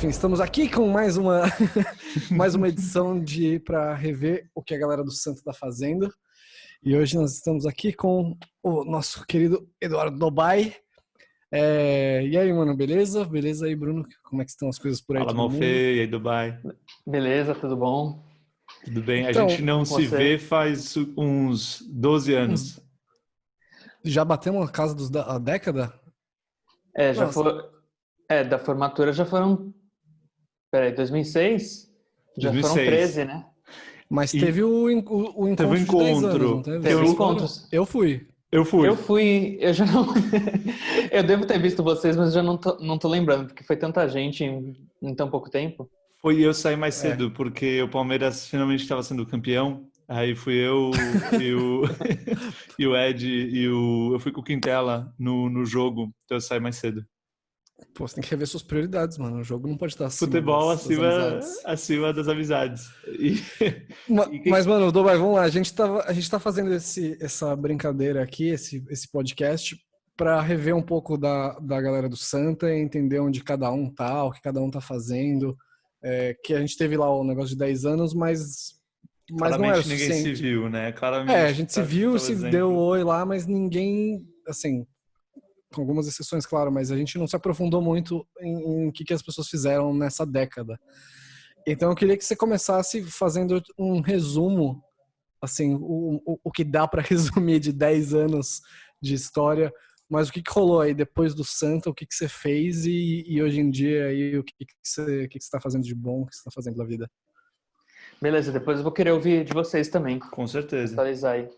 enfim, estamos aqui com mais uma mais uma edição de para rever o que a galera do Santo tá fazendo. E hoje nós estamos aqui com o nosso querido Eduardo Dobai. E aí, mano, beleza? Beleza aí, Bruno? Como é que estão as coisas por aí? Fala, todo mundo? Malfei, e aí, Dubai? Beleza, tudo bom? Tudo bem? A Então, gente não se vê faz uns 12 anos. Já batemos a casa da década? Já foi. Da formatura já foram. Peraí, 2006? Já 2006. foram 13, né? Mas teve o encontro teve um de 10 anos, não encontro. teve? Teve Vocês encontros. foram? Eu fui. Eu já não. Eu devo ter visto vocês, mas já não tô lembrando, porque foi tanta gente em tão pouco tempo. Eu saí mais cedo, porque o Palmeiras finalmente estava sendo campeão. Aí fui eu e o Ed eu fui com o Quintela no jogo, então eu saí mais cedo. Pô, você tem que rever suas prioridades, mano. O jogo não pode estar acima Futebol das amizades. acima das amizades. Mas, mano, Dobai, vamos lá. A gente tá fazendo essa brincadeira aqui, esse podcast, para rever um pouco da galera do Santa e entender onde cada um tá, o que cada um tá fazendo. Que a gente teve lá o negócio de 10 anos, mas não era o suficiente. Ninguém se viu, né? Claramente, a gente se viu, se deu oi lá, mas ninguém, assim, com algumas exceções, claro, mas a gente não se aprofundou muito em o que as pessoas fizeram nessa década. Então eu queria que você começasse fazendo um resumo, assim, o que dá para resumir de 10 anos de história, mas o que rolou aí depois do Santa, o que você fez e hoje em dia aí, o que você está fazendo de bom, o que você está fazendo da vida. Beleza, depois eu vou querer ouvir de vocês também. Com certeza. Atualizar aí.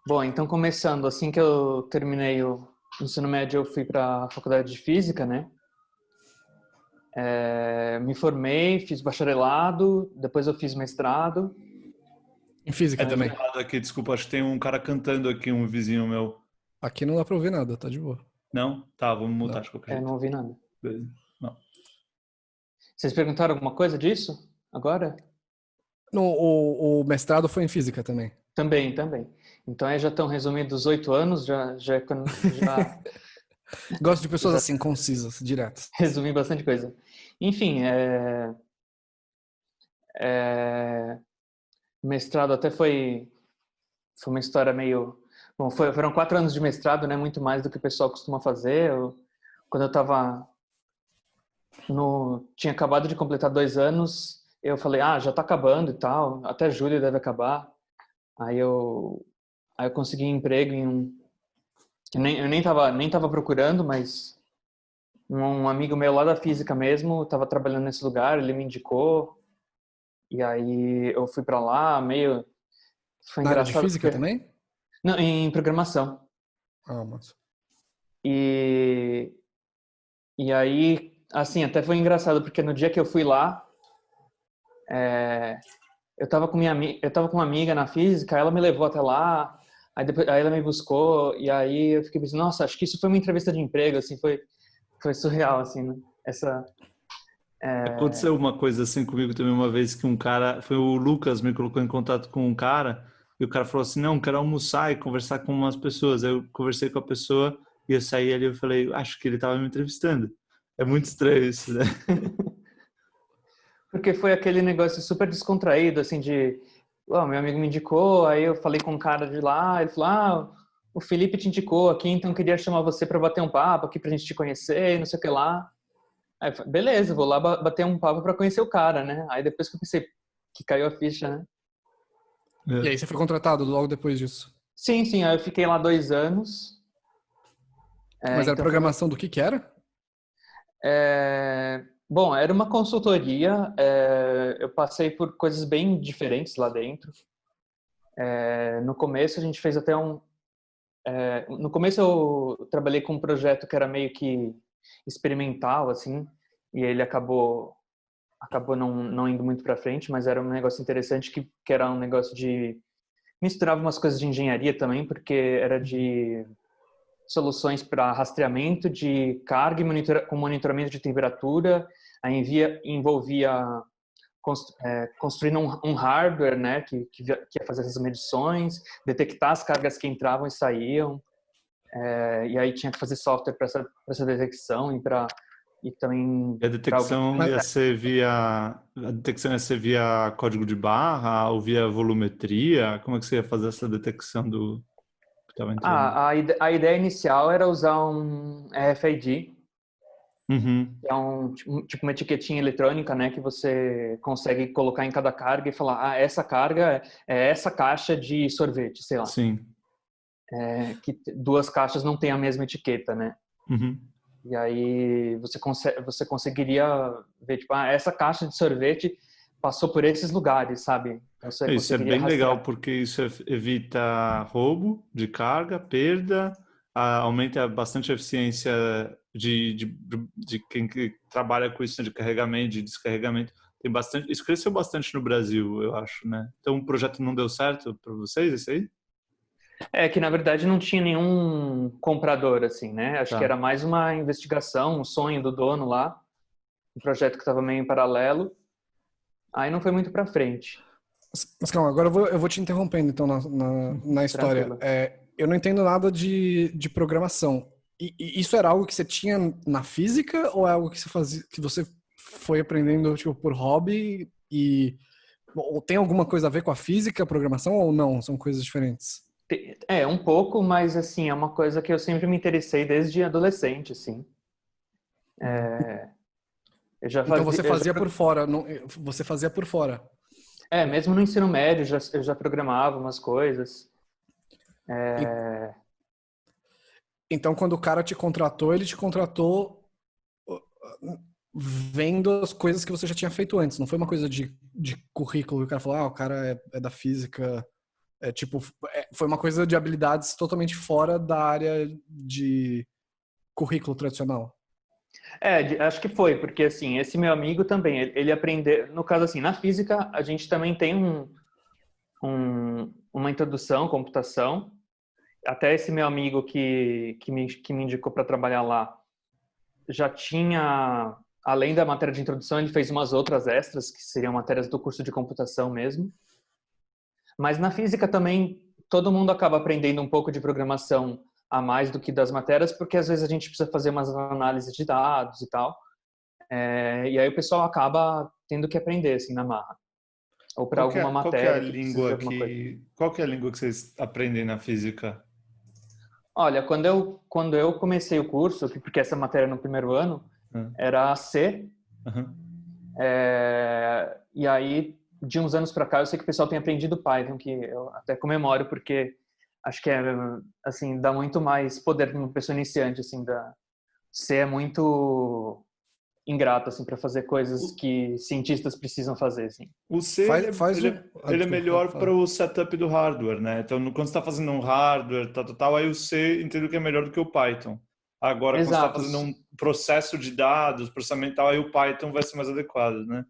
Bom, então começando, assim que eu terminei o ensino médio, eu fui para a faculdade de Física, né? Me formei, fiz bacharelado, depois eu fiz mestrado. Em Física também? Aqui, desculpa, acho que tem um cara cantando aqui, um vizinho meu. Aqui não dá pra ouvir nada, tá de boa. Não? Tá, vamos mutar de qualquer jeito. Não ouvi nada. Beleza. Não. Vocês perguntaram alguma coisa disso agora? O mestrado foi em Física também? Também. Então aí já estão resumidos 8 anos, já Gosto de pessoas assim, concisas, diretas. Resumi bastante coisa. Enfim, mestrado até foi uma história meio... Bom, foram 4 anos de mestrado, né? Muito mais do que o pessoal costuma fazer. Quando eu estava tinha acabado de completar 2 anos, eu falei, já tá acabando e tal, até julho deve acabar. Aí eu consegui emprego eu nem tava procurando, mas um amigo meu lá da Física mesmo estava trabalhando nesse lugar, ele me indicou. E aí eu fui para lá, foi na área engraçado. De Física também? Não, em programação. Mas... E aí, assim, até foi engraçado, porque no dia que eu fui lá, eu tava com uma amiga na Física, ela me levou até lá, aí ela me buscou, e aí eu fiquei pensando, nossa, acho que isso foi uma entrevista de emprego, assim, foi surreal, assim, né? Aconteceu uma coisa assim comigo também uma vez, que um cara, foi o Lucas, me colocou em contato com um cara, e o cara falou assim, não, quero almoçar e conversar com umas pessoas. Aí eu conversei com a pessoa e eu saí ali e falei, acho que ele estava me entrevistando. É muito estranho isso, né? Porque foi aquele negócio super descontraído, assim, meu amigo me indicou, aí eu falei com um cara de lá, ele falou, o Felipe te indicou aqui, então eu queria chamar você para bater um papo aqui pra gente te conhecer, não sei o que lá. Aí eu falei, beleza, vou lá bater um papo para conhecer o cara, né? Aí depois que eu pensei que caiu a ficha, né? E aí você foi contratado logo depois disso? Sim, aí eu fiquei lá 2 anos. Mas era programação do que era? Bom, era uma consultoria, eu passei por coisas bem diferentes lá dentro. No começo a gente fez até no começo eu trabalhei com um projeto que era meio que experimental, assim, e ele acabou não indo muito para frente, mas era um negócio interessante que era um negócio de... Misturava umas coisas de engenharia também, porque era de soluções para rastreamento de carga e com monitoramento de temperatura. Aí envolvia construindo um hardware, né, que ia fazer essas medições, detectar as cargas que entravam e saíam. E aí tinha que fazer software para essa detecção e para e também... E a detecção ia ser via código de barra ou via volumetria? Como é que você ia fazer essa detecção do que estava entrando? A ideia inicial era usar um RFID, Uhum. que é tipo uma etiquetinha eletrônica, né, que você consegue colocar em cada carga e falar, essa carga é essa caixa de sorvete, sei lá. Sim. Que 2 caixas não têm a mesma etiqueta, né? Uhum. E aí você conseguiria ver, tipo, essa caixa de sorvete passou por esses lugares, sabe? Então você Isso é conseguiria bem rastrear. legal porque isso evita roubo de carga, perda, aumenta bastante a eficiência de quem que trabalha com isso, né, de carregamento, de descarregamento. Tem bastante, isso cresceu bastante no Brasil, eu acho, né? Então o projeto não deu certo para vocês, esse aí? Que na verdade não tinha nenhum comprador, assim, né? Acho que Tá. era mais uma investigação, um sonho do dono lá, um projeto que estava meio em paralelo. Aí não foi muito para frente. Mas calma, agora eu vou te interrompendo então na história. Tranquilo. Eu não entendo nada de programação. E isso era algo que você tinha na física ou é algo que você fazia, que você foi aprendendo tipo, por hobby ou tem alguma coisa a ver com a física, a programação ou não? São coisas diferentes. Um pouco, mas assim, é uma coisa que eu sempre me interessei desde adolescente, assim. Eu já Então fazia, você fazia por fora, você fazia por fora. mesmo no ensino médio, eu já programava umas coisas. Então quando o cara te contratou, ele te contratou vendo as coisas que você já tinha feito antes. Não foi uma coisa de currículo. O cara falou, o cara é da física. Foi uma coisa de habilidades totalmente fora da área de currículo tradicional. Acho que foi, porque assim, esse meu amigo também, ele aprendeu, no caso assim, na física a gente também tem uma introdução à computação. Até esse meu amigo que me indicou para trabalhar lá, já tinha, além da matéria de introdução, ele fez umas outras extras, que seriam matérias do curso de computação mesmo. Mas na física também, todo mundo acaba aprendendo um pouco de programação a mais do que das matérias, porque às vezes a gente precisa fazer umas análises de dados e tal. E aí o pessoal acaba tendo que aprender, assim, na marra. Ou para alguma Qual que é a matéria que precisa de língua alguma coisa. qual que é a língua que vocês aprendem na física? Olha, quando eu comecei o curso, porque essa matéria no primeiro ano, era C. Uhum. E aí, de uns anos para cá, eu sei que o pessoal tem aprendido Python, que eu até comemoro, porque acho que assim, dá muito mais poder para uma pessoa iniciante, assim, C é muito ingrato, assim, para fazer coisas que cientistas precisam fazer, assim. O C Faz o... ele é desculpa, melhor fala. para o setup do hardware, né? Então, quando você está fazendo um hardware, tal, aí o C entendo que é melhor do que o Python. Agora, quando você está Exato. fazendo um processo de dados, processamento tal, aí o Python vai ser mais adequado, né?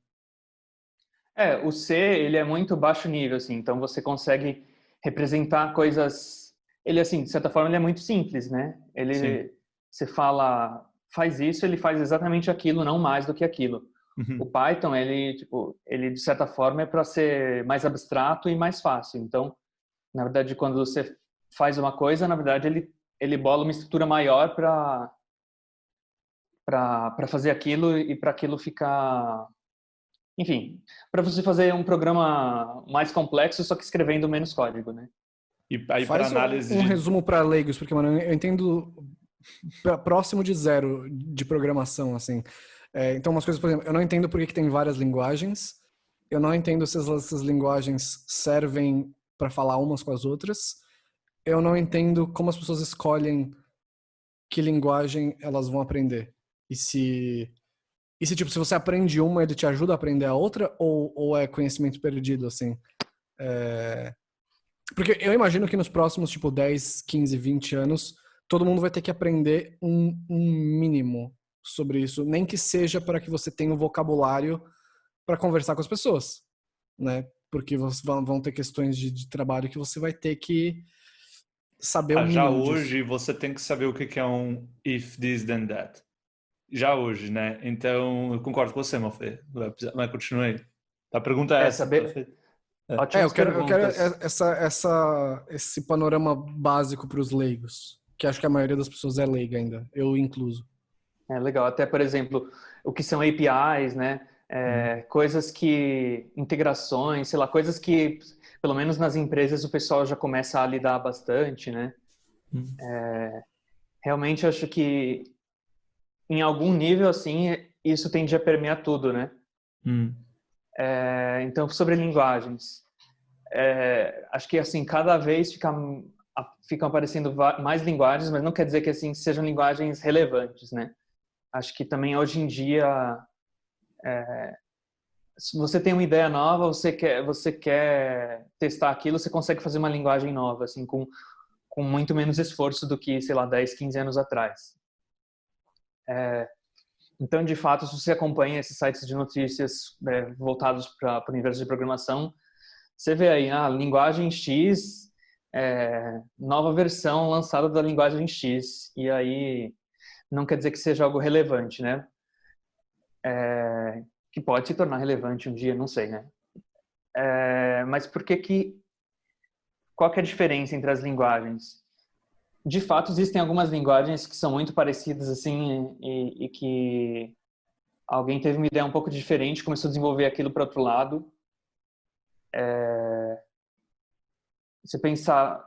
O C, ele é muito baixo nível, assim, então você consegue representar coisas... Ele, assim, de certa forma, ele é muito simples, né? Sim. Você fala, faz isso, ele faz exatamente aquilo, não mais do que aquilo. O Uhum. Python, ele de certa forma é para ser mais abstrato e mais fácil. Então, na verdade, quando você faz uma coisa, na verdade, ele bola uma estrutura maior para fazer aquilo e para aquilo ficar... Enfim, para você fazer um programa mais complexo, só que escrevendo menos código, né? E aí, para Faz análise um de... resumo para leigos, porque, mano, eu entendo próximo de zero de programação, assim. Então, umas coisas, por exemplo, eu não entendo por que tem várias linguagens. Eu não entendo se essas linguagens servem para falar umas com as outras. Eu não entendo como as pessoas escolhem que linguagem elas vão aprender. Tipo, se você aprende uma, ele te ajuda a aprender a outra ou é conhecimento perdido, assim? Porque eu imagino que nos próximos, tipo, 10, 15, 20 anos, todo mundo vai ter que aprender um mínimo sobre isso, nem que seja para que você tenha um vocabulário para conversar com as pessoas, né? Porque vão ter questões de trabalho que você vai ter que saber o Já mínimo disso. hoje, você tem que saber o que é um if this, then that. Já hoje, né? Então, eu concordo com você, Mafê. Mas continue aí. A pergunta é essa. Saber... É. Ótimas Eu quero perguntas. esse panorama básico para os leigos, que acho que a maioria das pessoas é leiga ainda, eu incluso. Legal. Até, por exemplo, o que são APIs, né? Coisas que... integrações, sei lá, coisas que, pelo menos nas empresas, o pessoal já começa a lidar bastante, né? Realmente, eu acho que em algum nível, assim, isso tende a permear tudo, né? Então, sobre linguagens. Acho que, assim, cada vez ficam aparecendo mais linguagens, mas não quer dizer que, assim, sejam linguagens relevantes, né? Acho que também, hoje em dia, se você tem uma ideia nova, você quer testar aquilo, você consegue fazer uma linguagem nova, assim, com muito menos esforço do que, sei lá, 10, 15 anos atrás. Então, de fato, se você acompanha esses sites de notícias voltados para o universo de programação, você vê aí, linguagem X, nova versão lançada da linguagem X. E aí, não quer dizer que seja algo relevante, né? Que pode se tornar relevante um dia, não sei, né? Mas qual que é a diferença entre as linguagens? De fato, existem algumas linguagens que são muito parecidas, assim, e que alguém teve uma ideia um pouco diferente, começou a desenvolver aquilo para outro lado. Você pensar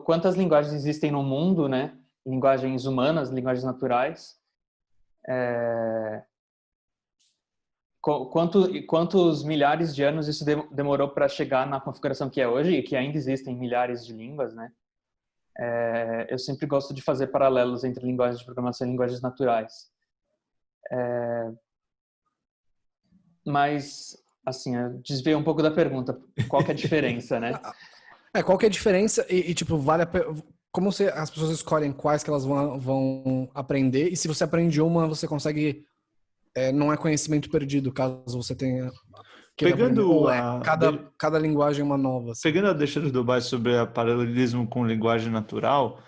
quantas linguagens existem no mundo, né? Linguagens humanas, linguagens naturais. Quantos milhares de anos isso demorou para chegar na configuração que é hoje, e que ainda existem milhares de línguas, né? Eu sempre gosto de fazer paralelos entre linguagens de programação e linguagens naturais. Mas, assim, eu desviei um pouco da pergunta. Qual que é a diferença, né? Qual que é a diferença tipo, como as pessoas escolhem quais que elas vão aprender, e se você aprende uma, você consegue... não é conhecimento perdido, caso você tenha... Pegando cada linguagem é uma nova. Assim. Pegando a deixa do Dubai sobre o paralelismo com linguagem natural,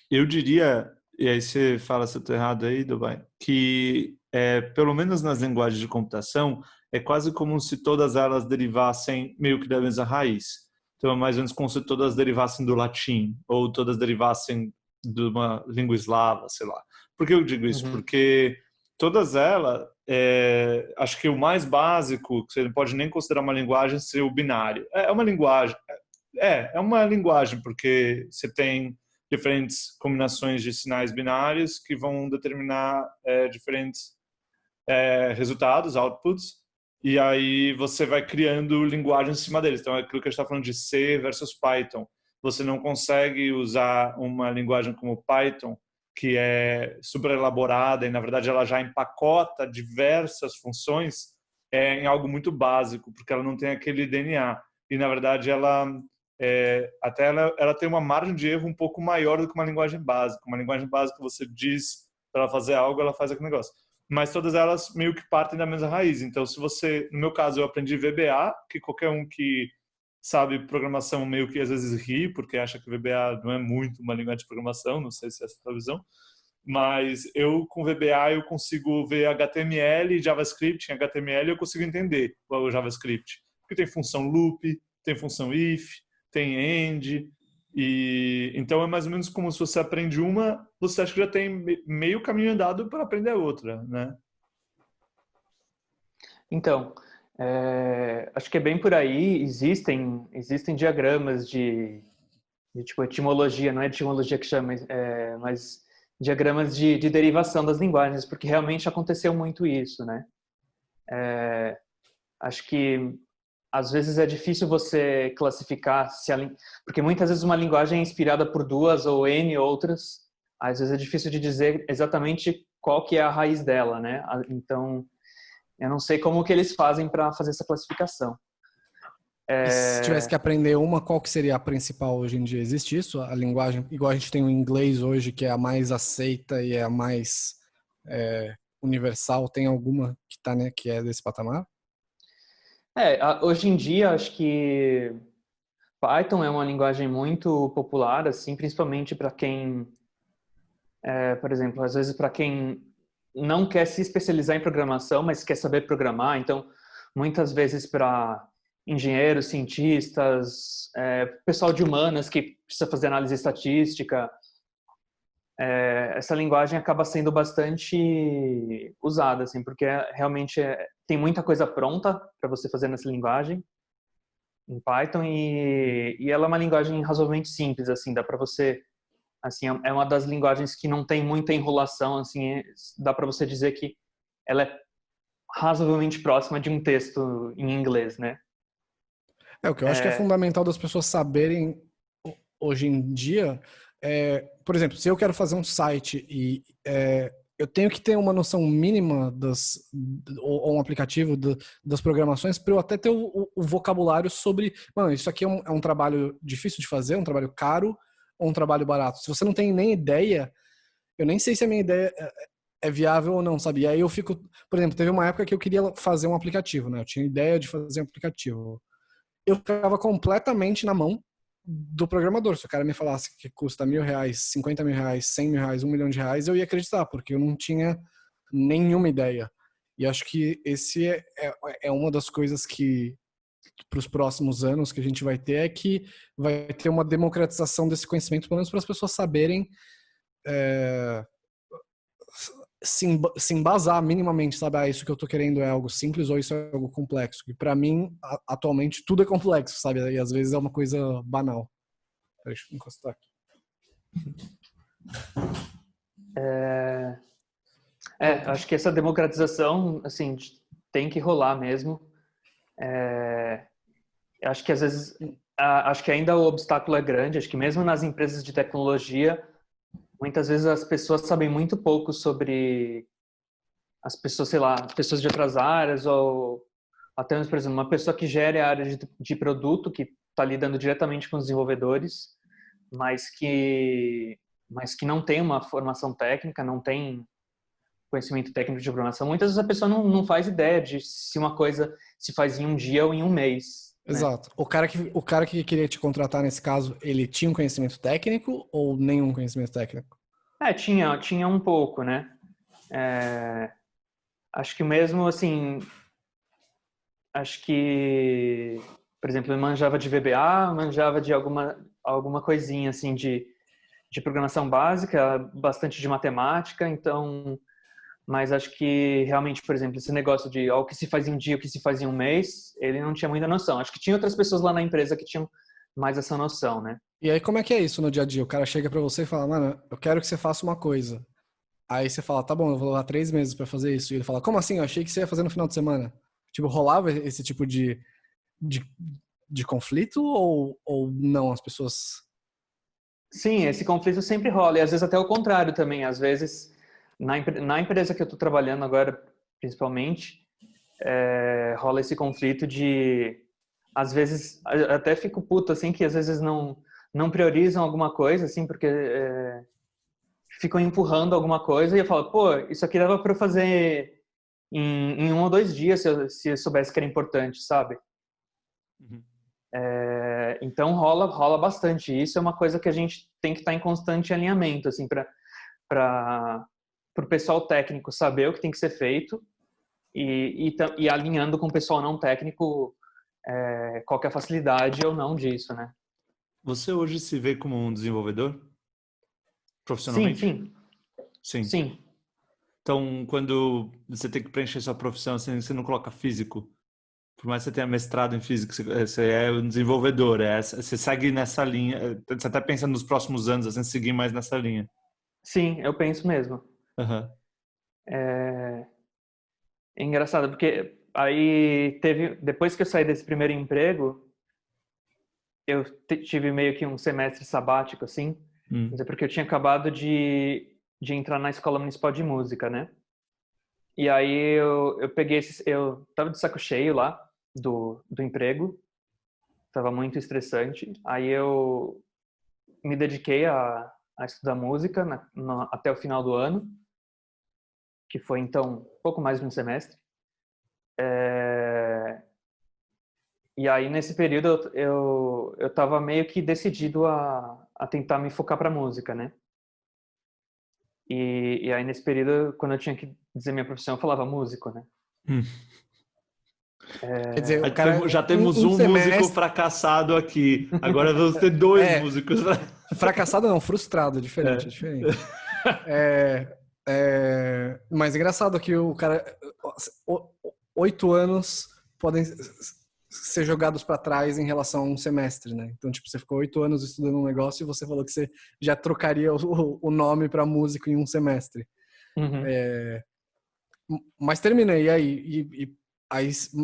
eu diria, e aí você fala se eu estou errado aí, Dubai, que pelo menos nas linguagens de computação, é quase como se todas elas derivassem meio que da mesma raiz. Então é mais ou menos como se todas derivassem do latim, ou todas derivassem de uma língua eslava, sei lá. Por que eu digo isso? Porque todas elas, acho que o mais básico, que você não pode nem considerar uma linguagem, seria o binário. É uma linguagem, porque você tem diferentes combinações de sinais binários que vão determinar diferentes resultados, outputs, e aí você vai criando linguagem em cima deles. Então é aquilo que a gente está falando de C versus Python. Você não consegue usar uma linguagem como Python, que é super elaborada e, na verdade, ela já empacota diversas funções em algo muito básico, porque ela não tem aquele DNA. E, na verdade, ela tem uma margem de erro um pouco maior do que uma linguagem básica. Uma linguagem básica, você diz para ela fazer algo, ela faz aquele negócio. Mas todas elas meio que partem da mesma raiz. Então, se você... No meu caso, eu aprendi VBA, que qualquer um que sabe programação meio que às vezes ri, porque acha que VBA não é muito uma linguagem de programação, não sei se é essa a sua visão, mas eu com VBA eu consigo ver HTML, JavaScript, em HTML eu consigo entender o JavaScript, porque tem função loop, tem função if, tem end, e então é mais ou menos como se você aprende uma, você acha que já tem meio caminho andado para aprender a outra, né? Então, acho que é bem por aí. Existem diagramas de tipo etimologia, não é etimologia que chama, mas diagramas de derivação das linguagens, porque realmente aconteceu muito isso, né? Acho que às vezes é difícil você classificar porque muitas vezes uma linguagem é inspirada por duas ou N outras, às vezes é difícil de dizer exatamente qual que é a raiz dela, né? Então, eu não sei como que eles fazem para fazer essa classificação. Se tivesse que aprender uma, qual que seria a principal hoje em dia? Existe isso? A linguagem, igual a gente tem o inglês hoje, que é a mais aceita e é a mais universal, tem alguma que tá, né, que é desse patamar? Hoje em dia, acho que Python é uma linguagem muito popular, assim, principalmente para quem, por exemplo, às vezes para quem não quer se especializar em programação, mas quer saber programar. Então, muitas vezes para engenheiros, cientistas, pessoal de humanas que precisa fazer análise estatística, essa linguagem acaba sendo bastante usada, assim, porque realmente tem muita coisa pronta para você fazer nessa linguagem em Python e ela é uma linguagem razoavelmente simples, assim, dá para você, assim, é uma das linguagens que não tem muita enrolação, assim, dá para você dizer que ela é razoavelmente próxima de um texto em inglês, né? O que eu acho que é fundamental das pessoas saberem hoje em dia por exemplo, se eu quero fazer um site e eu tenho que ter uma noção mínima ou um aplicativo das programações para eu até ter o vocabulário sobre, mano, isso aqui é um trabalho difícil de fazer, um trabalho caro ou um trabalho barato. Se você não tem nem ideia, eu nem sei se a minha ideia é viável ou não, sabe? E aí eu fico, por exemplo, teve uma época que eu queria fazer um aplicativo, né? Eu tinha ideia de fazer um aplicativo. Eu ficava completamente na mão do programador. Se o cara me falasse que custa R$1.000, R$50.000, R$100.000, R$1.000.000, eu ia acreditar, porque eu não tinha nenhuma ideia. E acho que esse é uma das coisas que para os próximos anos que a gente vai ter, é que vai ter uma democratização desse conhecimento, pelo menos para as pessoas saberem se embasar minimamente, sabe? Isso que eu tô querendo é algo simples ou isso é algo complexo? E para mim, atualmente, tudo é complexo, sabe? E às vezes é uma coisa banal. Deixa eu encostar aqui. Acho que essa democratização, assim, tem que rolar mesmo. Acho que às vezes, acho que ainda o obstáculo é grande. Acho que mesmo nas empresas de tecnologia, muitas vezes as pessoas sabem muito pouco sobre as pessoas, sei lá, pessoas de outras áreas ou até mesmo, por exemplo, uma pessoa que gere a área de produto, que está lidando diretamente com os desenvolvedores, mas que não tem uma formação técnica, não tem conhecimento técnico de programação. Muitas vezes a pessoa não faz ideia de se uma coisa se faz em um dia ou em um mês. Exato. Né? O cara que queria te contratar nesse caso, ele tinha um conhecimento técnico ou nenhum conhecimento técnico? Tinha um pouco, né? Acho que mesmo assim, acho que, por exemplo, eu manjava de VBA, manjava de alguma coisinha assim de programação básica, bastante de matemática, então, mas acho que realmente, por exemplo, esse negócio de o que se faz em um dia, o que se faz em um mês, ele não tinha muita noção. Acho que tinha outras pessoas lá na empresa que tinham mais essa noção, né? E aí, como é que é isso no dia a dia? O cara chega pra você e fala, mano, eu quero que você faça uma coisa. Aí você fala, tá bom, eu vou levar 3 meses pra fazer isso. E ele fala, como assim? Eu achei que você ia fazer no final de semana. Tipo, rolava esse tipo de conflito ou não? As pessoas... Sim, esse conflito sempre rola. E às vezes até o contrário também. Às vezes, na empresa que eu tô trabalhando agora, principalmente, rola esse conflito de... Às vezes, até fico puto, assim, que às vezes não priorizam alguma coisa, assim, porque ficam empurrando alguma coisa e eu falo, pô, isso aqui dava para eu fazer em 1 ou 2 dias se eu soubesse que era importante, sabe? Uhum. Então rola bastante. Isso é uma coisa que a gente tem que estar em constante alinhamento, assim, para o pessoal técnico saber o que tem que ser feito e alinhando com o pessoal não técnico qual que é a facilidade ou não disso, né? Você hoje se vê como um desenvolvedor? Profissionalmente? Sim. Então, quando você tem que preencher sua profissão, você não coloca físico? Por mais que você tenha mestrado em física, você é um desenvolvedor, você segue nessa linha, você até pensa nos próximos anos, assim, seguir mais nessa linha. Sim, eu penso mesmo. Uhum. É engraçado, porque aí depois que eu saí desse primeiro emprego, eu tive meio que um semestre sabático, assim, porque eu tinha acabado de entrar na Escola Municipal de Música, né? E aí eu peguei eu tava de saco cheio lá do emprego, tava muito estressante. Aí eu me dediquei a estudar música até o final do ano, que foi então pouco mais de um semestre. E aí nesse período eu tava meio que decidido a tentar me focar pra música, né? E aí nesse período, quando eu tinha que dizer minha profissão, eu falava músico, né? Quer dizer, o cara, já temos um músico fracassado aqui. Agora vamos ter 2 músicos. Fracassado não, frustrado, diferente. Mas é engraçado que o cara... 8 anos podem ser jogados para trás em relação a um semestre, né? Então, tipo, você ficou 8 anos estudando um negócio e você falou que você já trocaria o nome para músico em um semestre. Uhum. Mas terminei, e aí,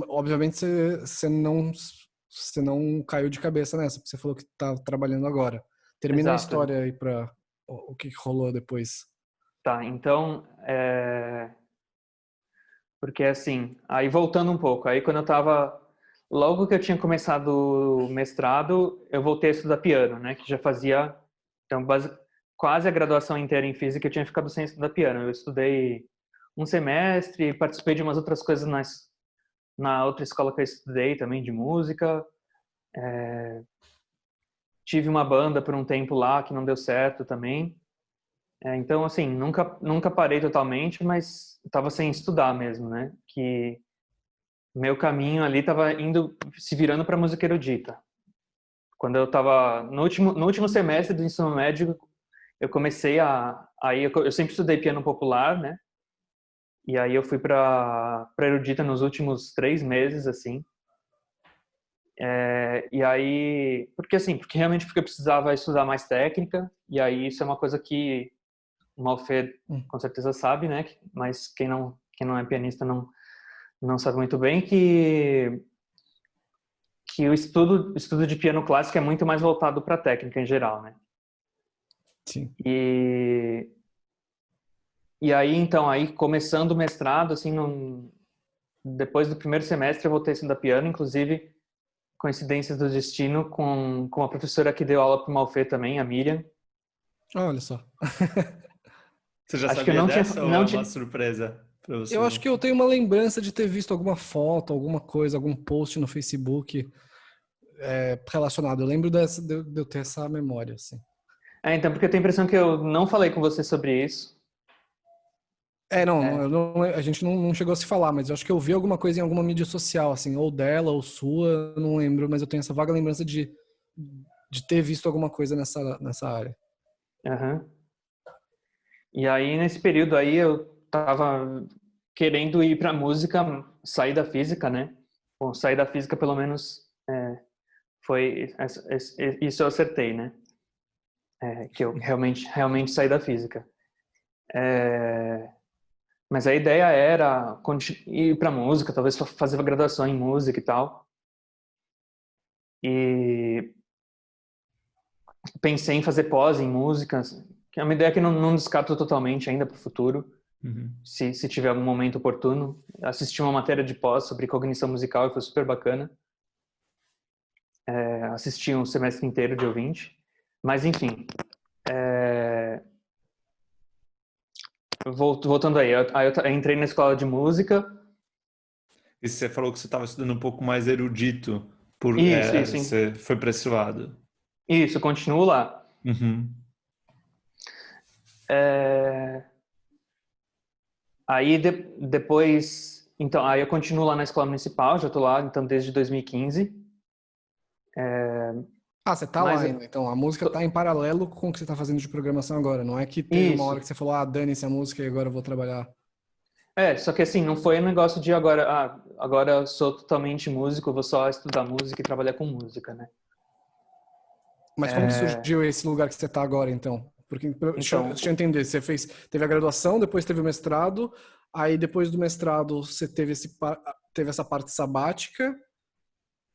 obviamente, você não caiu de cabeça nessa, porque você falou que tá trabalhando agora. Termina Exato. a história aí para o que rolou depois. Tá, então, porque assim, aí voltando um pouco, aí quando logo que eu tinha começado o mestrado, eu voltei a estudar piano, né, que já fazia, então, quase a graduação inteira em física eu tinha ficado sem estudar piano. Eu estudei um semestre, participei de umas outras coisas na outra escola que eu estudei também, de música. Tive uma banda por um tempo lá que não deu certo também. Então, assim, nunca parei totalmente, mas estava sem estudar mesmo, né? Que meu caminho ali estava se virando para música erudita. Quando eu estava no último semestre do ensino médio, eu comecei aí eu sempre estudei piano popular, né? E aí eu fui para erudita nos últimos 3 meses, assim. E aí, porque realmente eu precisava estudar mais técnica, e aí isso é uma coisa que o Malfê com certeza sabe, né? Mas quem não é pianista não sabe muito bem que o estudo de piano clássico é muito mais voltado para a técnica em geral, né? Sim. E aí, então, aí começando o mestrado, assim, depois do primeiro semestre eu voltei a estudar piano, inclusive coincidências do destino com a professora que deu aula para o Malfê também, a Miriam. Olha só. Você já Acho que eu sabia não dessa tinha, ou não é tinha... uma surpresa para você? Eu acho que eu tenho uma lembrança de ter visto alguma foto, alguma coisa, algum post no Facebook relacionado. Eu lembro de eu ter essa memória, assim. Então, porque eu tenho a impressão que eu não falei com você sobre isso. A gente não chegou a se falar, mas eu acho que eu vi alguma coisa em alguma mídia social, assim, ou dela, ou sua, eu não lembro, mas eu tenho essa vaga lembrança de ter visto alguma coisa nessa área. Uhum. E aí, nesse período aí, eu tava querendo ir pra música, sair da física, né? Bom, sair da física, pelo menos, isso eu acertei, né? Que eu realmente saí da física. Mas a ideia era ir pra música, talvez fazer uma graduação em música e tal. E pensei em fazer pós em música, que é uma ideia que não descarto totalmente ainda para o futuro. Uhum. Se tiver algum momento oportuno. Assisti uma matéria de pós sobre cognição musical e foi super bacana. Assisti um semestre inteiro de ouvinte. Mas, enfim. Voltando aí. Eu entrei na escola de música. E você falou que você estava estudando um pouco mais erudito. Isso. Você foi para esse lado. Isso, continuo lá. Uhum. Aí, depois... Então, aí eu continuo lá na escola municipal. Já estou lá, então, desde 2015. Você tá lá ainda, então a música tá em paralelo com o que você tá fazendo de programação agora, não é que teve uma hora que você falou, dane-se a música e agora eu vou trabalhar. Só que assim, não foi um negócio de agora eu sou totalmente músico, vou só estudar música e trabalhar com música, né? Mas como que surgiu esse lugar que você tá agora, então? Porque, deixa eu entender, você teve a graduação, depois teve o mestrado, aí depois do mestrado você teve essa parte sabática,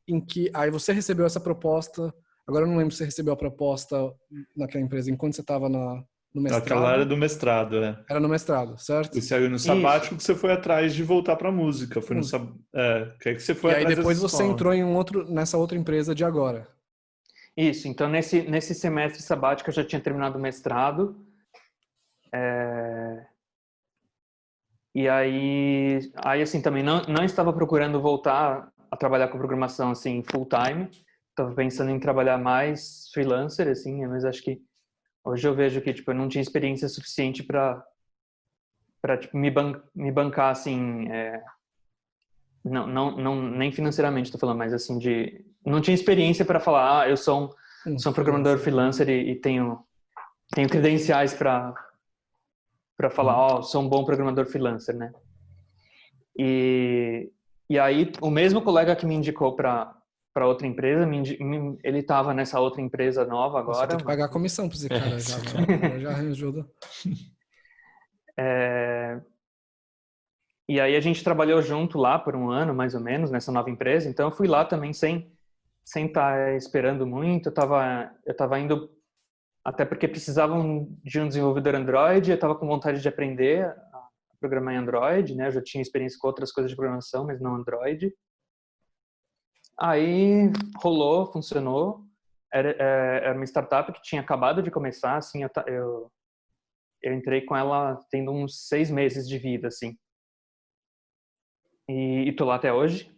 em que aí você recebeu essa proposta. Agora eu não lembro se você recebeu a proposta naquela empresa enquanto você estava no mestrado. Aquela era do mestrado, Era no mestrado, certo? Você saiu no sabático que você foi atrás de voltar para música. Foi que é que você foi e aí atrás depois você escola. entrou nessa outra empresa de agora. Isso, então nesse semestre sabático eu já tinha terminado o mestrado. E aí assim, também não estava procurando voltar a trabalhar com programação assim full time. Estava pensando em trabalhar mais freelancer, assim, mas acho que hoje eu vejo que tipo, eu não tinha experiência suficiente para tipo, me bancar assim, não nem financeiramente estou falando, mas assim não tinha experiência para falar, eu sou um programador freelancer e tenho credenciais para para falar, sou um bom programador freelancer, né? E aí, o mesmo colega que me indicou para outra empresa, ele estava nessa outra empresa nova agora. Você tem que pagar a comissão para esse cara já, né? O cara já ajuda. E aí a gente trabalhou junto lá por um ano, mais ou menos, nessa nova empresa. Então eu fui lá também sem estar esperando muito. Eu tava indo até porque precisavam de um desenvolvedor Android. Eu estava com vontade de aprender a programar em Android, né? Eu já tinha experiência com outras coisas de programação, mas não Android. Aí rolou, funcionou. Era uma startup que tinha acabado de começar, assim. Eu entrei com ela tendo uns 6 meses de vida, assim. E tô lá até hoje.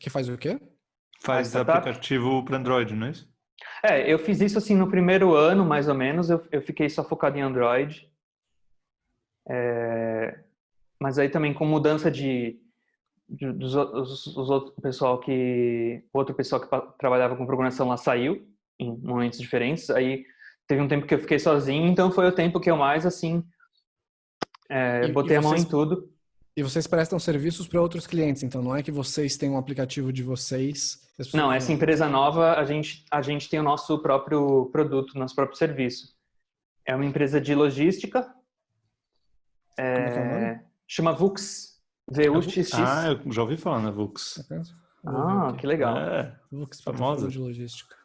Que faz o quê? Faz aplicativo para Android, não é isso? Eu fiz isso assim no primeiro ano, mais ou menos. Eu fiquei só focado em Android. Mas aí também com mudança dos outros outro pessoal que trabalhava com programação lá saiu em momentos diferentes. Aí teve um tempo que eu fiquei sozinho, então foi o tempo que eu mais assim botei a mão em tudo. E vocês prestam serviços para outros clientes, então não é que vocês têm um aplicativo de vocês? Não, essa empresa nova, a gente tem o nosso próprio produto, nosso próprio serviço. É uma empresa de logística. Como é que é o nome? Chama Vux. VUX. Eu já ouvi falar na Vux. Que legal. Vux, famosa de logística.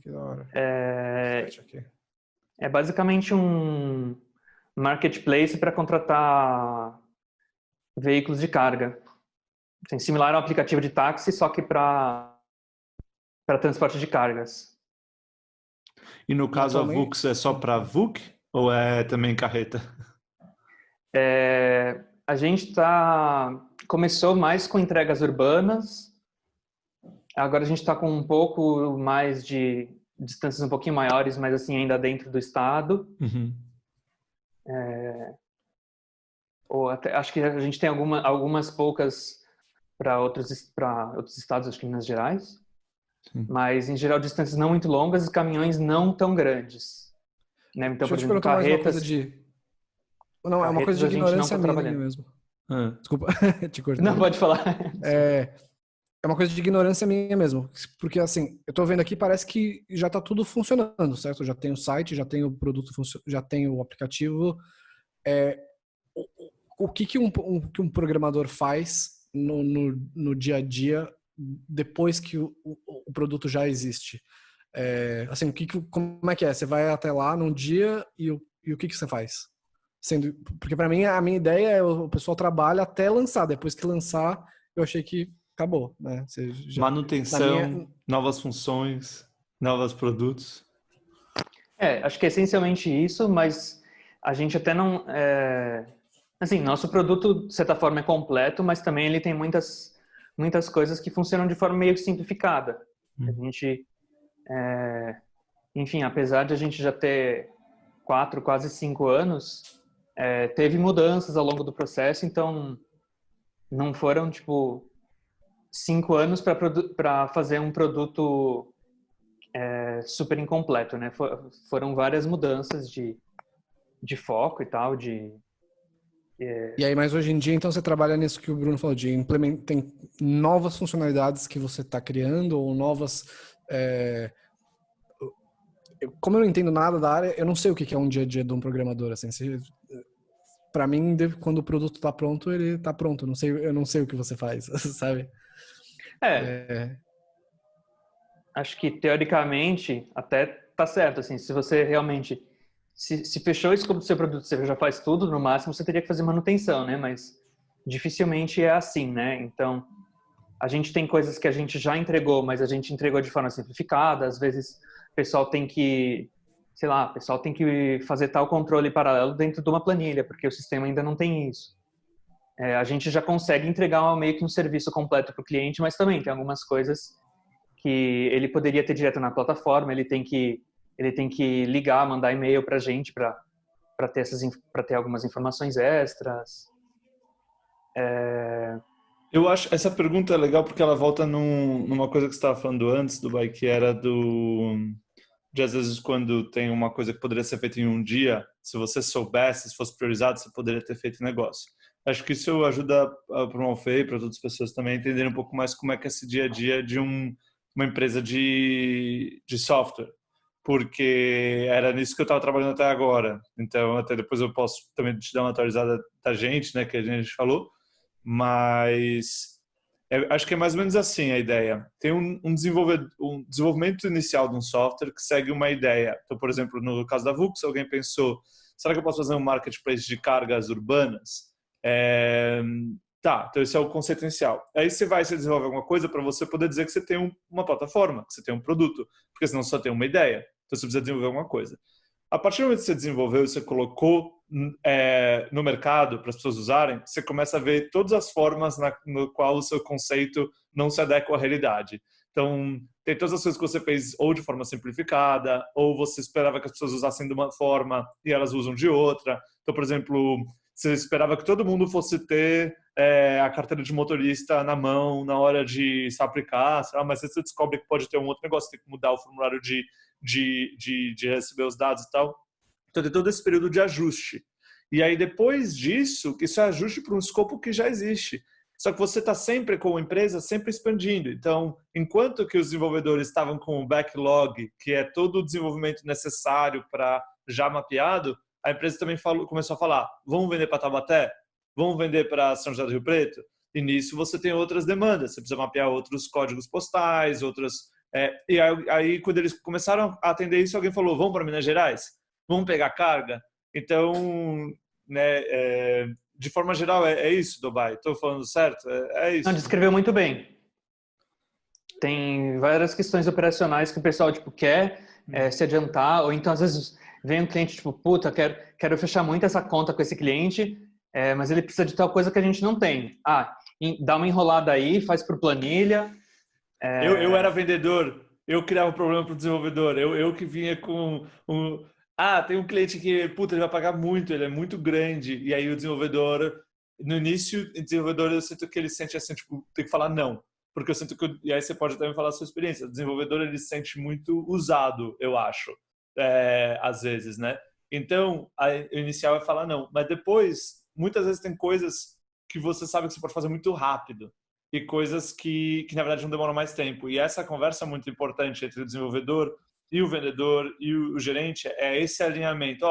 Que da hora. É basicamente um marketplace para contratar veículos de carga. Assim, similar ao aplicativo de táxi, só que para transporte de cargas. E no caso, a Vux é só para VUC ou é também carreta? A gente começou mais com entregas urbanas. Agora a gente está com um pouco mais de distâncias um pouquinho maiores, mas assim ainda dentro do estado. Uhum. Ou até, acho que a gente tem algumas poucas para outros estados, acho que em Minas Gerais. Sim. Mas em geral distâncias não muito longas e caminhões não tão grandes. Né? Então, deixa eu te perguntar mais uma coisa Não, é uma coisa de ignorância minha mesmo. Desculpa te cortar. Não, pode falar. É uma coisa de ignorância minha mesmo. Porque, assim, eu tô vendo aqui, parece que já tá tudo funcionando, certo? Já tem o site, já tem o produto, já tem o aplicativo. O que um programador faz no dia a dia depois que o produto já existe? Assim, como é que é? Você vai até lá num dia e o que você faz? Porque para mim, a minha ideia é o pessoal trabalha até lançar. Depois que lançar, eu achei que acabou, né? Manutenção, novas funções, novos produtos. Acho que é essencialmente isso, mas a gente até não... Assim, nosso produto, de certa forma, é completo, mas também ele tem muitas coisas que funcionam de forma meio simplificada. A gente... enfim, apesar de a gente já ter 4, quase 5 anos... teve mudanças ao longo do processo, então não foram, 5 anos para fazer um produto super incompleto, né? Foram várias mudanças de foco e tal, E aí, mas hoje em dia, então, você trabalha nisso que o Bruno falou, de tem novas funcionalidades que você está criando, ou novas... Como eu não entendo nada da área, eu não sei o que é um dia a dia de um programador, assim. Para mim, quando o produto está pronto, ele está pronto. Eu não sei o que você faz, sabe? Acho que teoricamente até tá certo, assim, se você realmente se fechou o escopo do seu produto, você já faz tudo, no máximo você teria que fazer manutenção, né? Mas dificilmente é assim, né? Então, a gente tem coisas que a gente já entregou, mas a gente entregou de forma simplificada. Às vezes, o pessoal tem que fazer tal controle paralelo dentro de uma planilha, porque o sistema ainda não tem isso. A gente já consegue entregar meio que um serviço completo para o cliente, mas também tem algumas coisas que ele poderia ter direto na plataforma, ele tem que ligar, mandar e-mail para a gente para ter algumas informações extras. Eu acho essa pergunta é legal porque ela volta numa coisa que você estava falando antes, Dubai, que era do de às vezes quando tem uma coisa que poderia ser feita em um dia, se você soubesse, se fosse priorizado, você poderia ter feito o negócio. Acho que isso ajuda para o Malfei e para outras pessoas também a entenderem um pouco mais como é que é esse dia a dia de uma empresa de software, porque era nisso que eu estava trabalhando até agora. Então, até depois eu posso também te dar uma atualizada da gente, né, que a gente falou, mas acho que é mais ou menos assim a ideia. Tem um desenvolvimento inicial de um software que segue uma ideia. Então, por exemplo, no caso da Vux, alguém pensou, será que eu posso fazer um marketplace de cargas urbanas? Tá, então esse é o conceito inicial. Aí você desenvolve alguma coisa para você poder dizer que você tem uma plataforma, que você tem um produto, porque senão você só tem uma ideia. Então você precisa desenvolver alguma coisa. A partir do momento que você desenvolveu e você colocou no mercado para as pessoas usarem, você começa a ver todas as formas no qual o seu conceito não se adequa à realidade. Então, tem todas as coisas que você fez ou de forma simplificada, ou você esperava que as pessoas usassem de uma forma e elas usam de outra. Então, por exemplo, você esperava que todo mundo fosse ter a carteira de motorista na mão na hora de se aplicar, mas você descobre que pode ter um outro negócio, tem que mudar o formulário de receber os dados e tal. Então tem todo esse período de ajuste. E aí depois disso, isso é ajuste para um escopo que já existe. Só que você está sempre com a empresa, sempre expandindo. Então, enquanto que os desenvolvedores estavam com o backlog, que é todo o desenvolvimento necessário para já mapeado, a empresa também começou a falar, vamos vender para Taubaté? Vamos vender para São José do Rio Preto? E nisso você tem outras demandas. Você precisa mapear outros códigos postais, outras... e aí, quando eles começaram a atender isso, alguém falou, vamos para Minas Gerais? Vamos pegar carga? Então, né, de forma geral, é isso, Dobai? Estou falando certo? É isso. Não, descreveu muito bem. Tem várias questões operacionais que o pessoal quer se adiantar, ou então, às vezes, vem um cliente, puta, quero fechar muito essa conta com esse cliente, mas ele precisa de tal coisa que a gente não tem. Dá uma enrolada aí, faz por planilha. Eu era vendedor, eu criava problema para o desenvolvedor, eu que vinha com tem um cliente que, puta, ele vai pagar muito, ele é muito grande, e aí o desenvolvedor, no início, o desenvolvedor, eu sinto que ele sente assim, tem que falar não, porque eu sinto que, e aí você pode também falar a sua experiência, o desenvolvedor, ele se sente muito usado, eu acho, às vezes, né? Então, o inicial é falar não, mas depois, muitas vezes tem coisas que você sabe que você pode fazer muito rápido, e coisas que na verdade não demoram mais tempo. E essa conversa é muito importante entre o desenvolvedor e o vendedor e o gerente, é esse alinhamento.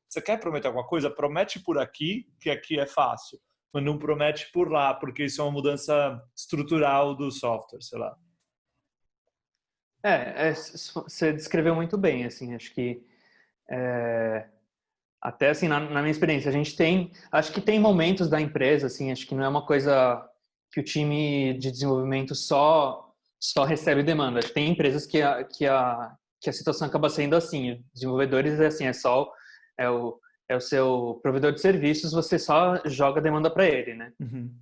Você quer prometer alguma coisa? Promete por aqui, que aqui é fácil, mas não promete por lá, porque isso é uma mudança estrutural do software, sei lá. Você descreveu muito bem, assim, acho que até assim, na minha experiência, acho que tem momentos da empresa, assim, acho que não é uma coisa que o time de desenvolvimento só recebe demanda. Acho que tem empresas que a situação acaba sendo assim, os desenvolvedores é o seu provedor de serviços, você só joga demanda para ele, né? Uhum.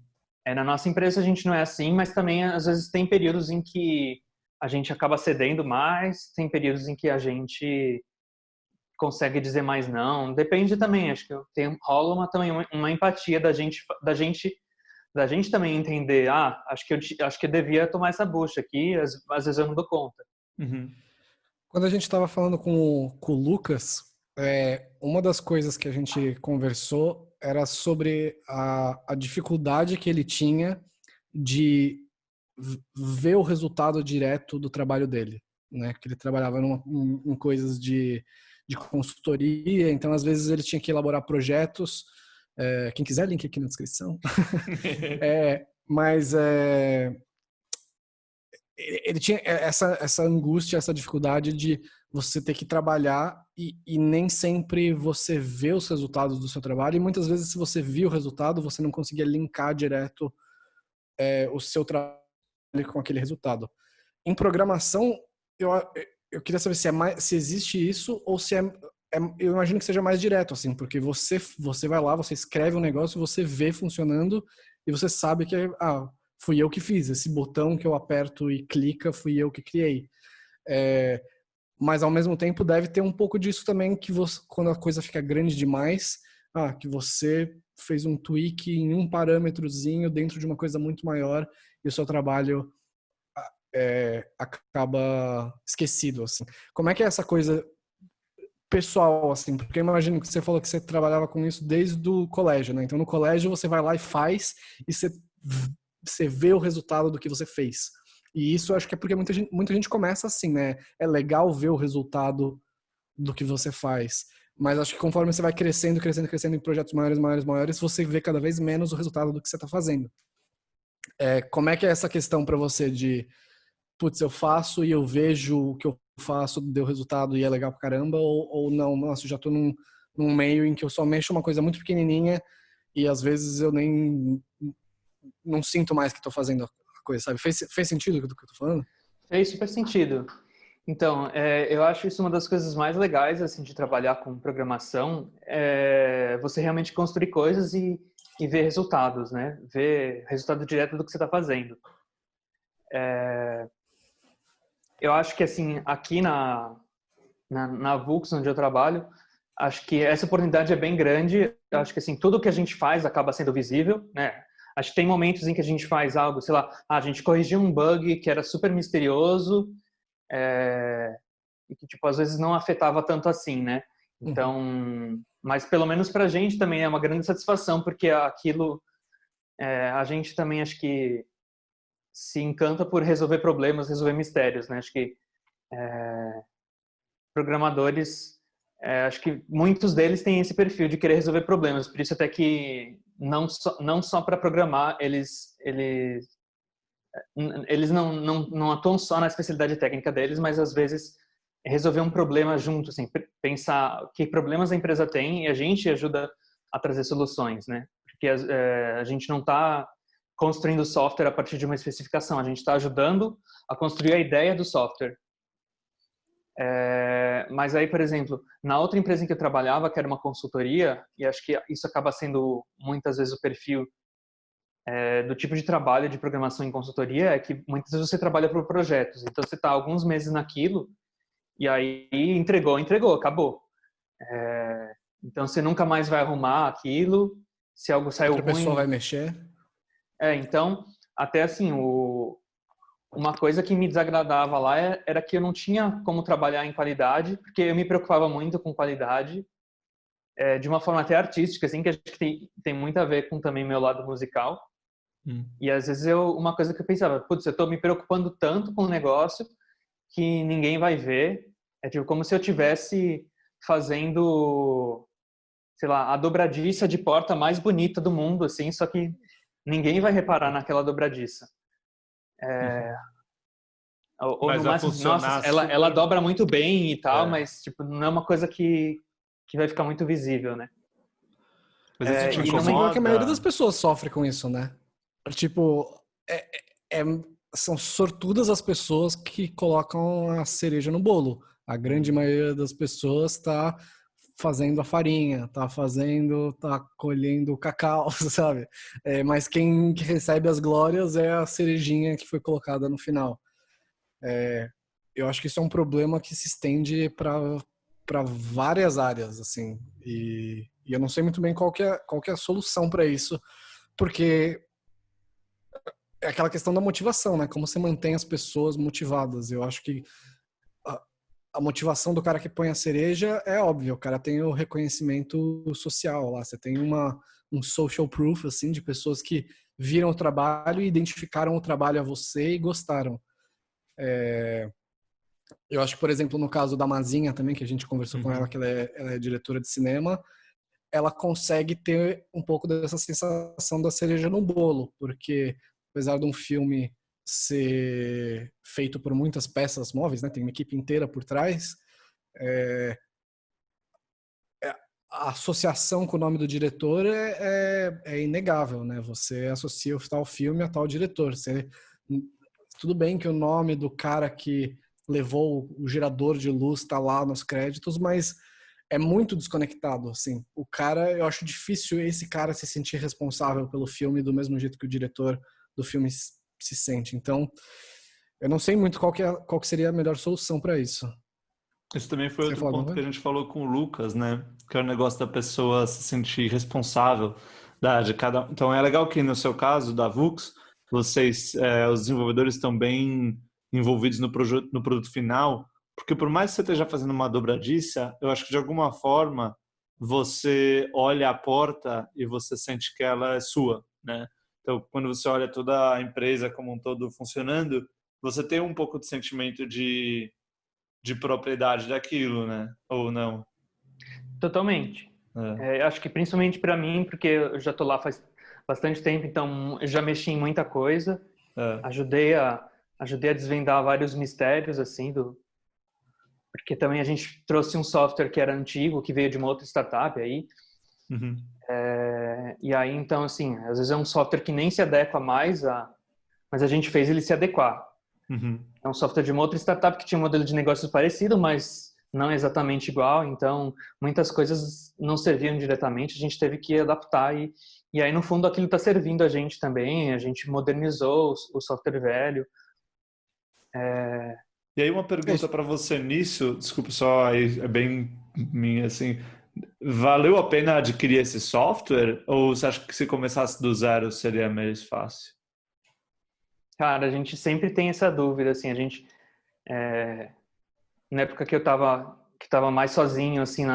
Na nossa empresa a gente não é assim, mas também às vezes tem períodos em que a gente acaba cedendo mais, tem períodos em que a gente consegue dizer mais não, depende também, acho que rola também uma empatia da gente também entender, acho que eu devia tomar essa bucha aqui, às vezes eu não dou conta. Uhum. Quando a gente estava falando com o Lucas, uma das coisas que a gente conversou era sobre a dificuldade que ele tinha de ver o resultado direto do trabalho dele, né? Que ele trabalhava em coisas de consultoria, então às vezes ele tinha que elaborar projetos. Quem quiser, link aqui na descrição. Mas ele tinha essa angústia, essa dificuldade de você ter que trabalhar e nem sempre você vê os resultados do seu trabalho, e muitas vezes se você viu o resultado, você não conseguia linkar direto o seu trabalho com aquele resultado. Em programação, eu queria saber se existe isso ou se eu imagino que seja mais direto, assim, porque você vai lá, você escreve um negócio, você vê funcionando e você sabe que fui eu que fiz. Esse botão que eu aperto e clica, fui eu que criei. Mas, ao mesmo tempo, deve ter um pouco disso também, que quando a coisa fica grande demais, que você fez um tweak em um parâmetrozinho dentro de uma coisa muito maior e o seu trabalho acaba esquecido, assim. Como é que é essa coisa pessoal, assim? Porque eu imagino que você falou que você trabalhava com isso desde o colégio, né? Então, no colégio, você vai lá e faz, e você vê o resultado do que você fez. E isso eu acho que é porque muita gente começa assim, né? É legal ver o resultado do que você faz. Mas acho que conforme você vai crescendo em projetos maiores, você vê cada vez menos o resultado do que você está fazendo. Como é que é essa questão para você de, putz, eu faço e eu vejo o que eu faço, deu resultado e é legal pra caramba, ou não, nossa, eu já tô num meio em que eu só mexo uma coisa muito pequenininha e às vezes eu nem não sinto mais que tô fazendo a coisa, sabe? Fez sentido do que eu tô falando? Fez super sentido. Então, eu acho isso uma das coisas mais legais assim de trabalhar com programação, você realmente construir coisas e ver resultados, né? Ver resultado direto do que você está fazendo. Eu acho que assim aqui na Vux, onde eu trabalho, acho que essa oportunidade é bem grande. Eu acho que assim tudo que a gente faz acaba sendo visível, né? Acho que tem momentos em que a gente faz algo, sei lá, a gente corrigiu um bug que era super misterioso, e que tipo às vezes não afetava tanto assim, né? Então, mas pelo menos pra gente também é uma grande satisfação, porque aquilo a gente também acho que se encanta por resolver problemas, resolver mistérios, né? Acho que programadores, acho que muitos deles têm esse perfil de querer resolver problemas, por isso até que não só para programar, eles não atuam só na especialidade técnica deles, mas às vezes resolver um problema junto, assim, pensar que problemas a empresa tem e a gente ajuda a trazer soluções, né? Porque a gente não está construindo software a partir de uma especificação, a gente está ajudando a construir a ideia do software. Mas aí, por exemplo, na outra empresa em que eu trabalhava, que era uma consultoria, e acho que isso acaba sendo muitas vezes o perfil do tipo de trabalho de programação em consultoria, é que muitas vezes você trabalha por projetos, então você está alguns meses naquilo e aí entregou, acabou. Então você nunca mais vai arrumar aquilo, se algo saiu ruim... Outra pessoa vai mexer. Então, até assim, uma coisa que me desagradava lá era que eu não tinha como trabalhar em qualidade, porque eu me preocupava muito com qualidade, de uma forma até artística, assim, que acho que tem muito a ver com também meu lado musical. E às vezes uma coisa que eu pensava, putz, eu estou me preocupando tanto com o negócio que ninguém vai ver. É tipo como se eu tivesse fazendo, sei lá, a dobradiça de porta mais bonita do mundo, assim, só que ninguém vai reparar naquela dobradiça. Ou no máximo, nossa, ela dobra muito bem e tal, mas tipo, não é uma coisa que vai ficar muito visível, né? Mas isso te E incomoda? não é que a maioria das pessoas sofre com isso, né? Tipo, são sortudas as pessoas que colocam a cereja no bolo. A grande maioria das pessoas está fazendo a farinha, tá colhendo o cacau, sabe? Mas quem recebe as glórias é a cerejinha que foi colocada no final. Eu acho que isso é um problema que se estende para várias áreas, assim. E eu não sei muito bem qual que é a solução para isso, porque é aquela questão da motivação, né? Como você mantém as pessoas motivadas. Eu acho que a motivação do cara que põe a cereja é óbvio. O cara tem o reconhecimento social lá. Você tem um social proof, assim, de pessoas que viram o trabalho e identificaram o trabalho a você e gostaram. Eu acho que, por exemplo, no caso da Mazinha também, que a gente conversou com ela, que ela é diretora de cinema, ela consegue ter um pouco dessa sensação da cereja no bolo, porque apesar de um filme ser feito por muitas peças móveis, né, tem uma equipe inteira por trás, a associação com o nome do diretor é inegável, né? Você associa o tal filme a tal diretor. Tudo bem que o nome do cara que levou o gerador de luz está lá nos créditos, mas é muito desconectado, assim. O cara, eu acho difícil esse cara se sentir responsável pelo filme do mesmo jeito que o diretor do filme se sente. Então, eu não sei muito qual que seria a melhor solução para isso. Isso também foi outro ponto que a gente falou com o Lucas, né? Que é o negócio da pessoa se sentir responsável de cada. Então é legal que no seu caso da Vux, vocês, os desenvolvedores estão bem envolvidos no produto final, porque por mais que você esteja fazendo uma dobradiça, eu acho que de alguma forma você olha a porta e você sente que ela é sua, né? Então, quando você olha toda a empresa como um todo funcionando, você tem um pouco de sentimento de propriedade daquilo, né? Ou não? Totalmente. Acho que principalmente para mim, porque eu já estou lá faz bastante tempo, então eu já mexi em muita coisa. Ajudei a desvendar vários mistérios, assim, porque também a gente trouxe um software que era antigo, que veio de uma outra startup aí. Uhum. E aí, então, assim, às vezes é um software que nem se adequa mais mas a gente fez ele se adequar. Uhum. É um software de uma outra startup que tinha um modelo de negócios parecido, mas não exatamente igual. Então, muitas coisas não serviam diretamente, a gente teve que adaptar. E aí, no fundo, aquilo está servindo a gente também. A gente modernizou o software velho. E aí uma pergunta para você nisso, desculpa só, aí é bem minha, assim, valeu a pena adquirir esse software ou você acha que se começasse do zero seria mais fácil? Cara, a gente sempre tem essa dúvida, assim, na época que eu tava mais sozinho, assim,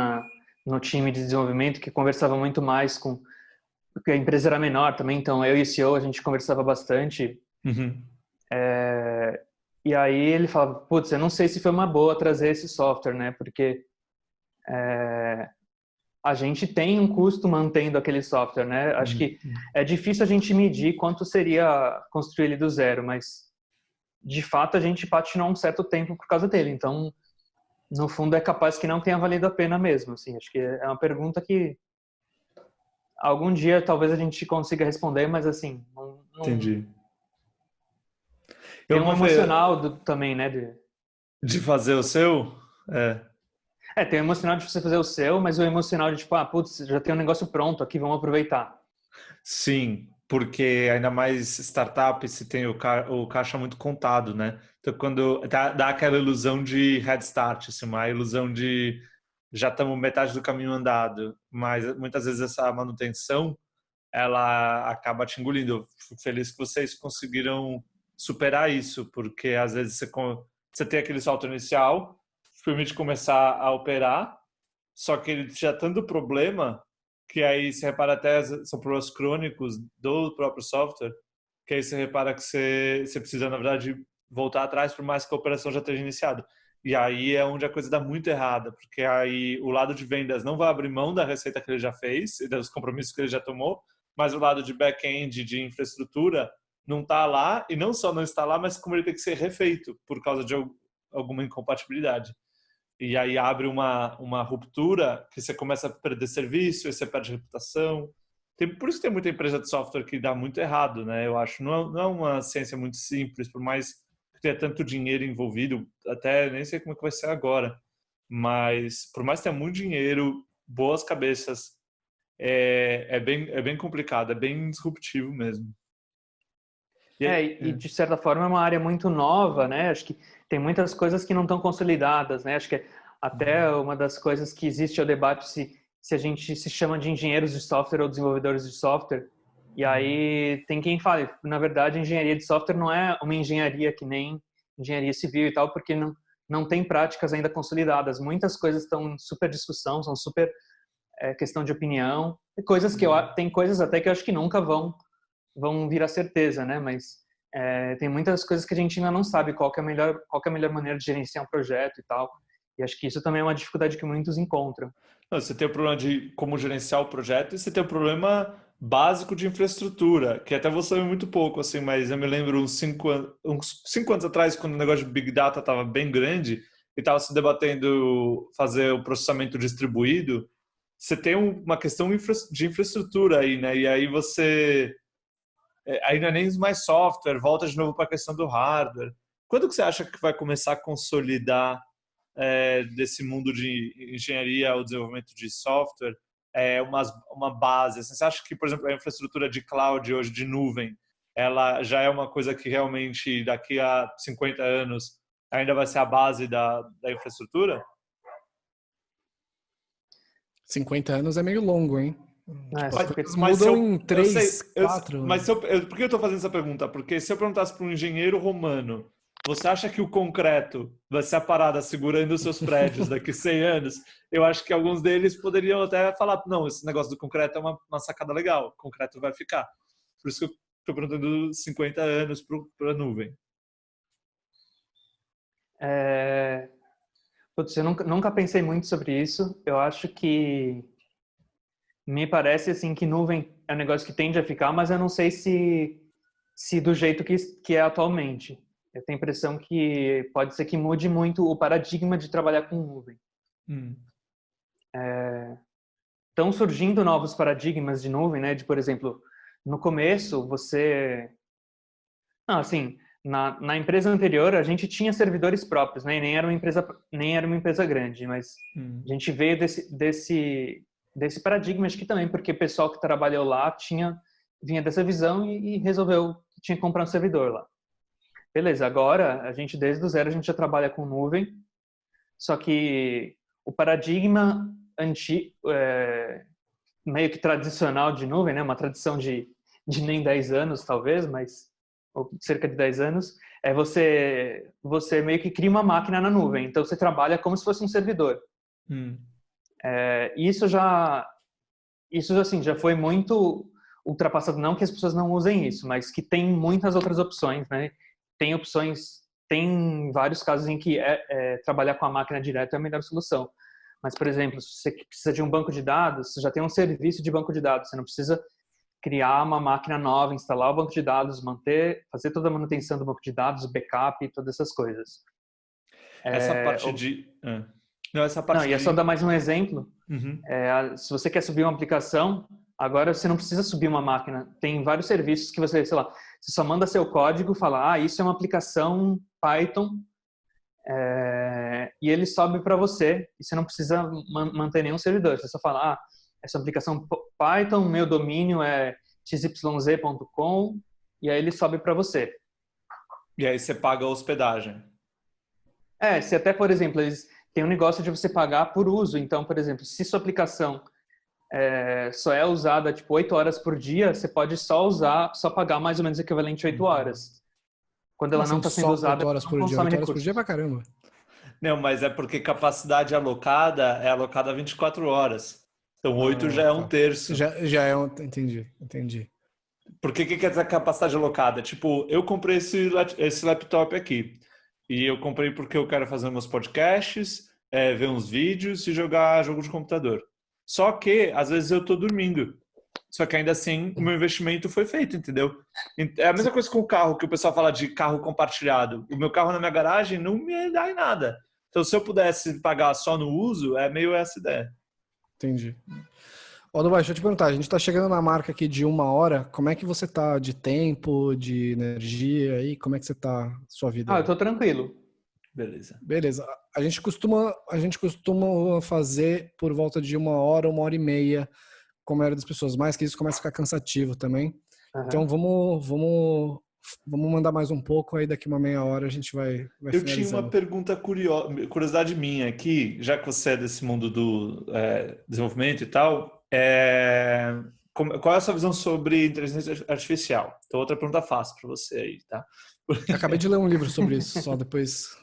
no time de desenvolvimento, que conversava muito mais porque a empresa era menor também, então eu e o CEO, a gente conversava bastante. Uhum. E aí ele falava, putz, eu não sei se foi uma boa trazer esse software, né? Porque a gente tem um custo mantendo aquele software, né? Acho que é difícil a gente medir quanto seria construir ele do zero, mas de fato a gente patinou um certo tempo por causa dele. Então, no fundo, é capaz que não tenha valido a pena mesmo. Assim, acho que é uma pergunta que algum dia talvez a gente consiga responder, mas assim, Entendi. Tem um emocional também, né? De fazer o seu? Tem o emocional de você fazer o seu, mas o emocional de tipo, putz, já tem um negócio pronto aqui, vamos aproveitar. Sim, porque ainda mais startup, se tem o caixa muito contado, né? Então, quando dá aquela ilusão de head start, assim, uma ilusão de já estamos metade do caminho andado, mas muitas vezes essa manutenção ela acaba te engolindo. Eu fico feliz que vocês conseguiram superar isso, porque às vezes você tem aquele salto inicial, que permite começar a operar, só que ele já tanto problema que aí você repara até são problemas crônicos do próprio software, que aí você repara que você precisa, na verdade, voltar atrás por mais que a operação já esteja iniciada. E aí é onde a coisa dá muito errada, porque aí o lado de vendas não vai abrir mão da receita que ele já fez e dos compromissos que ele já tomou, mas o lado de back-end, de infraestrutura, não está lá, e não só não está lá, mas como ele tem que ser refeito por causa de alguma incompatibilidade. E aí abre uma ruptura que você começa a perder serviço, e você perde reputação. Por isso que tem muita empresa de software que dá muito errado, né? Eu acho. Não é uma ciência muito simples, por mais que tenha tanto dinheiro envolvido, até nem sei como é que vai ser agora. Mas por mais que tenha muito dinheiro, boas cabeças, é bem complicado, é bem disruptivo mesmo. E de certa forma é uma área muito nova, né? Acho que tem muitas coisas que não estão consolidadas, né? Acho que até uma das coisas que existe é o debate se a gente se chama de engenheiros de software ou desenvolvedores de software. E aí tem quem fale, na verdade, engenharia de software não é uma engenharia que nem engenharia civil e tal, porque não tem práticas ainda consolidadas. Muitas coisas estão em super discussão, são super questão de opinião. Tem coisas até que eu acho que nunca vão vir a certeza, né? Mas tem muitas coisas que a gente ainda não sabe qual que é a melhor maneira de gerenciar um projeto e tal. E acho que isso também é uma dificuldade que muitos encontram. Você tem o problema de como gerenciar o projeto e você tem o problema básico de infraestrutura, que até você sabe muito pouco, assim, mas eu me lembro uns 5 anos atrás, quando o negócio de Big Data estava bem grande e estava se debatendo fazer o processamento distribuído, você tem uma questão de infraestrutura aí, né? E aí aí não é nem mais software, volta de novo para a questão do hardware. Quando que você acha que vai começar a consolidar desse mundo de engenharia ou desenvolvimento de software uma base? Assim, você acha que, por exemplo, a infraestrutura de cloud hoje, de nuvem, ela já é uma coisa que realmente daqui a 50 anos ainda vai ser a base da infraestrutura? 50 anos é meio longo, hein? As coisas mudam em 3, 4... Mas por que eu estou fazendo essa pergunta? Porque se eu perguntasse para um engenheiro romano você acha que o concreto vai ser a parada segurando os seus prédios daqui 100 anos? Eu acho que alguns deles poderiam até falar, não, esse negócio do concreto é uma sacada legal, o concreto vai ficar. Por isso que eu estou perguntando 50 anos para a nuvem. Putz, eu nunca pensei muito sobre isso. Eu acho que me parece assim que nuvem é um negócio que tende a ficar, mas eu não sei se do jeito que é atualmente. Eu tenho a impressão que pode ser que mude muito o paradigma de trabalhar com nuvem. Estão surgindo novos paradigmas de nuvem, né? De, por exemplo, no começo você... Não, assim, na empresa anterior a gente tinha servidores próprios, né? E nem era uma empresa grande, mas a gente veio desse paradigma, acho que também porque o pessoal que trabalhou lá vinha dessa visão e resolveu que tinha que comprar um servidor lá. Beleza, agora a gente desde o zero a gente já trabalha com nuvem, só que o paradigma meio que tradicional de nuvem, né? Uma tradição de nem 10 anos talvez, mas ou cerca de 10 anos, você meio que cria uma máquina na nuvem, então você trabalha como se fosse um servidor. Isso assim, já foi muito ultrapassado, não que as pessoas não usem isso, mas que tem muitas outras opções, né? Tem vários casos em que trabalhar com a máquina direto é a melhor solução. Mas, por exemplo, se você precisa de um banco de dados, você já tem um serviço de banco de dados, você não precisa criar uma máquina nova, instalar o banco de dados, fazer toda a manutenção do banco de dados, backup e todas essas coisas. Essa parte de... Não, essa parte e é só dar mais um exemplo. Se você quer subir uma aplicação, agora você não precisa subir uma máquina. Tem vários serviços que você, sei lá, você só manda seu código, fala, isso é uma aplicação Python, e ele sobe para você, e você não precisa manter nenhum servidor. Você só fala, essa aplicação Python, meu domínio é xyz.com, e aí ele sobe para você. E aí você paga a hospedagem. Se até, por exemplo, eles têm um negócio de você pagar por uso. Então, por exemplo, se sua aplicação só é usada tipo 8 horas por dia, você pode só pagar mais ou menos o equivalente a 8 horas. Quando ela não está sendo usada, 8 horas por dia? 8 horas por dia é pra caramba. Não, mas é porque capacidade alocada é alocada 24 horas. Então 8 já é um terço. Já é um... Entendi. Porque o que quer dizer capacidade alocada? Tipo, eu comprei esse laptop aqui. E eu comprei porque eu quero fazer meus podcasts, ver uns vídeos e jogar jogo de computador. Só que, às vezes, eu tô dormindo. Só que ainda assim, o meu investimento foi feito, entendeu? É a mesma coisa com o carro, que o pessoal fala de carro compartilhado. O meu carro na minha garagem não me dá em nada. Então, se eu pudesse pagar só no uso, é meio essa ideia. Entendi. Dubai, deixa eu te perguntar, a gente tá chegando na marca aqui de 1 hora, como é que você tá de tempo, de energia aí? Como é que você tá, sua vida? Eu tô tranquilo. Beleza. A gente costuma fazer por volta de 1 hora, 1 hora e meia, com a maioria das pessoas. Mais que isso começa a ficar cansativo também. Então vamos mandar mais um pouco, aí daqui uma meia hora a gente vai Eu tinha uma pergunta curiosidade minha aqui, já que você é desse mundo do desenvolvimento e tal, qual é a sua visão sobre inteligência artificial? Então, outra pergunta fácil para você aí, tá? Acabei de ler um livro sobre isso, só depois...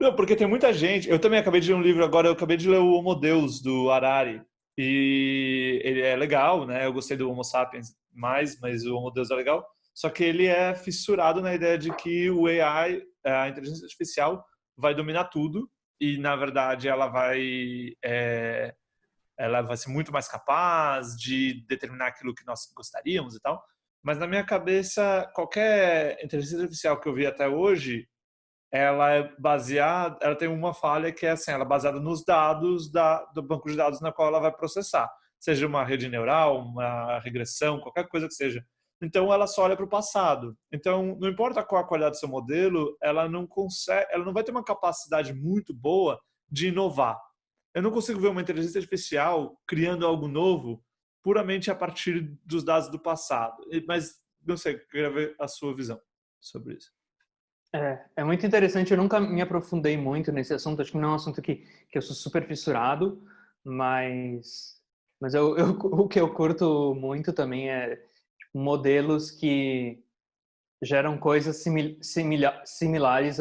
Não, porque tem muita gente... Eu também acabei de ler um livro agora, eu acabei de ler o Homo Deus, do Harari, e ele é legal, né? Eu gostei do Homo Sapiens mais, mas o Homo Deus é legal. Só que ele é fissurado na ideia de que o AI, a inteligência artificial, vai dominar tudo e, na verdade, ela vai ser muito mais capaz de determinar aquilo que nós gostaríamos e tal. Mas, na minha cabeça, qualquer inteligência artificial que eu vi até hoje, ela tem uma falha que é assim, ela é baseada nos dados do banco de dados na qual ela vai processar. Seja uma rede neural, uma regressão, qualquer coisa que seja. Então, ela só olha para o passado. Então, não importa qual a qualidade do seu modelo, ela não vai ter uma capacidade muito boa de inovar. Eu não consigo ver uma inteligência artificial criando algo novo puramente a partir dos dados do passado. Mas, não sei, eu queria ver a sua visão sobre isso. É muito interessante, eu nunca me aprofundei muito nesse assunto, acho que não é um assunto que eu sou super fissurado, mas o que eu curto muito também é modelos que geram coisas similares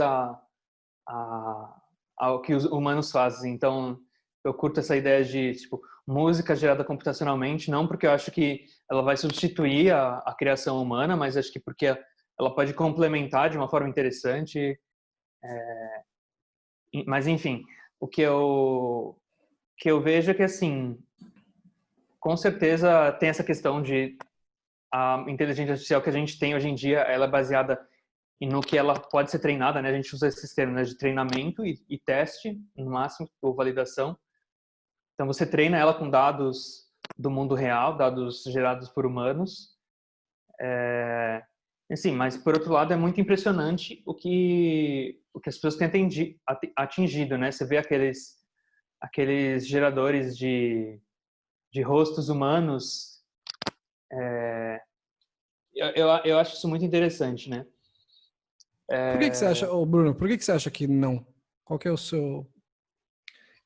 ao que os humanos fazem. Então, eu curto essa ideia de tipo, música gerada computacionalmente, não porque eu acho que ela vai substituir a criação humana, mas acho que porque ela pode complementar de uma forma interessante. Mas, enfim, o que eu vejo é que, assim, com certeza tem essa questão de a inteligência artificial que a gente tem hoje em dia, ela é baseada no que ela pode ser treinada, né? A gente usa esses termos, né, de treinamento e teste, no máximo, ou validação. Então, você treina ela com dados do mundo real, dados gerados por humanos. Assim, mas, por outro lado, é muito impressionante o que as pessoas têm atingido, né? Você vê aqueles geradores de rostos humanos. Eu acho isso muito interessante, né? Por que você acha, Bruno, por que você acha que não? Qual que é o seu...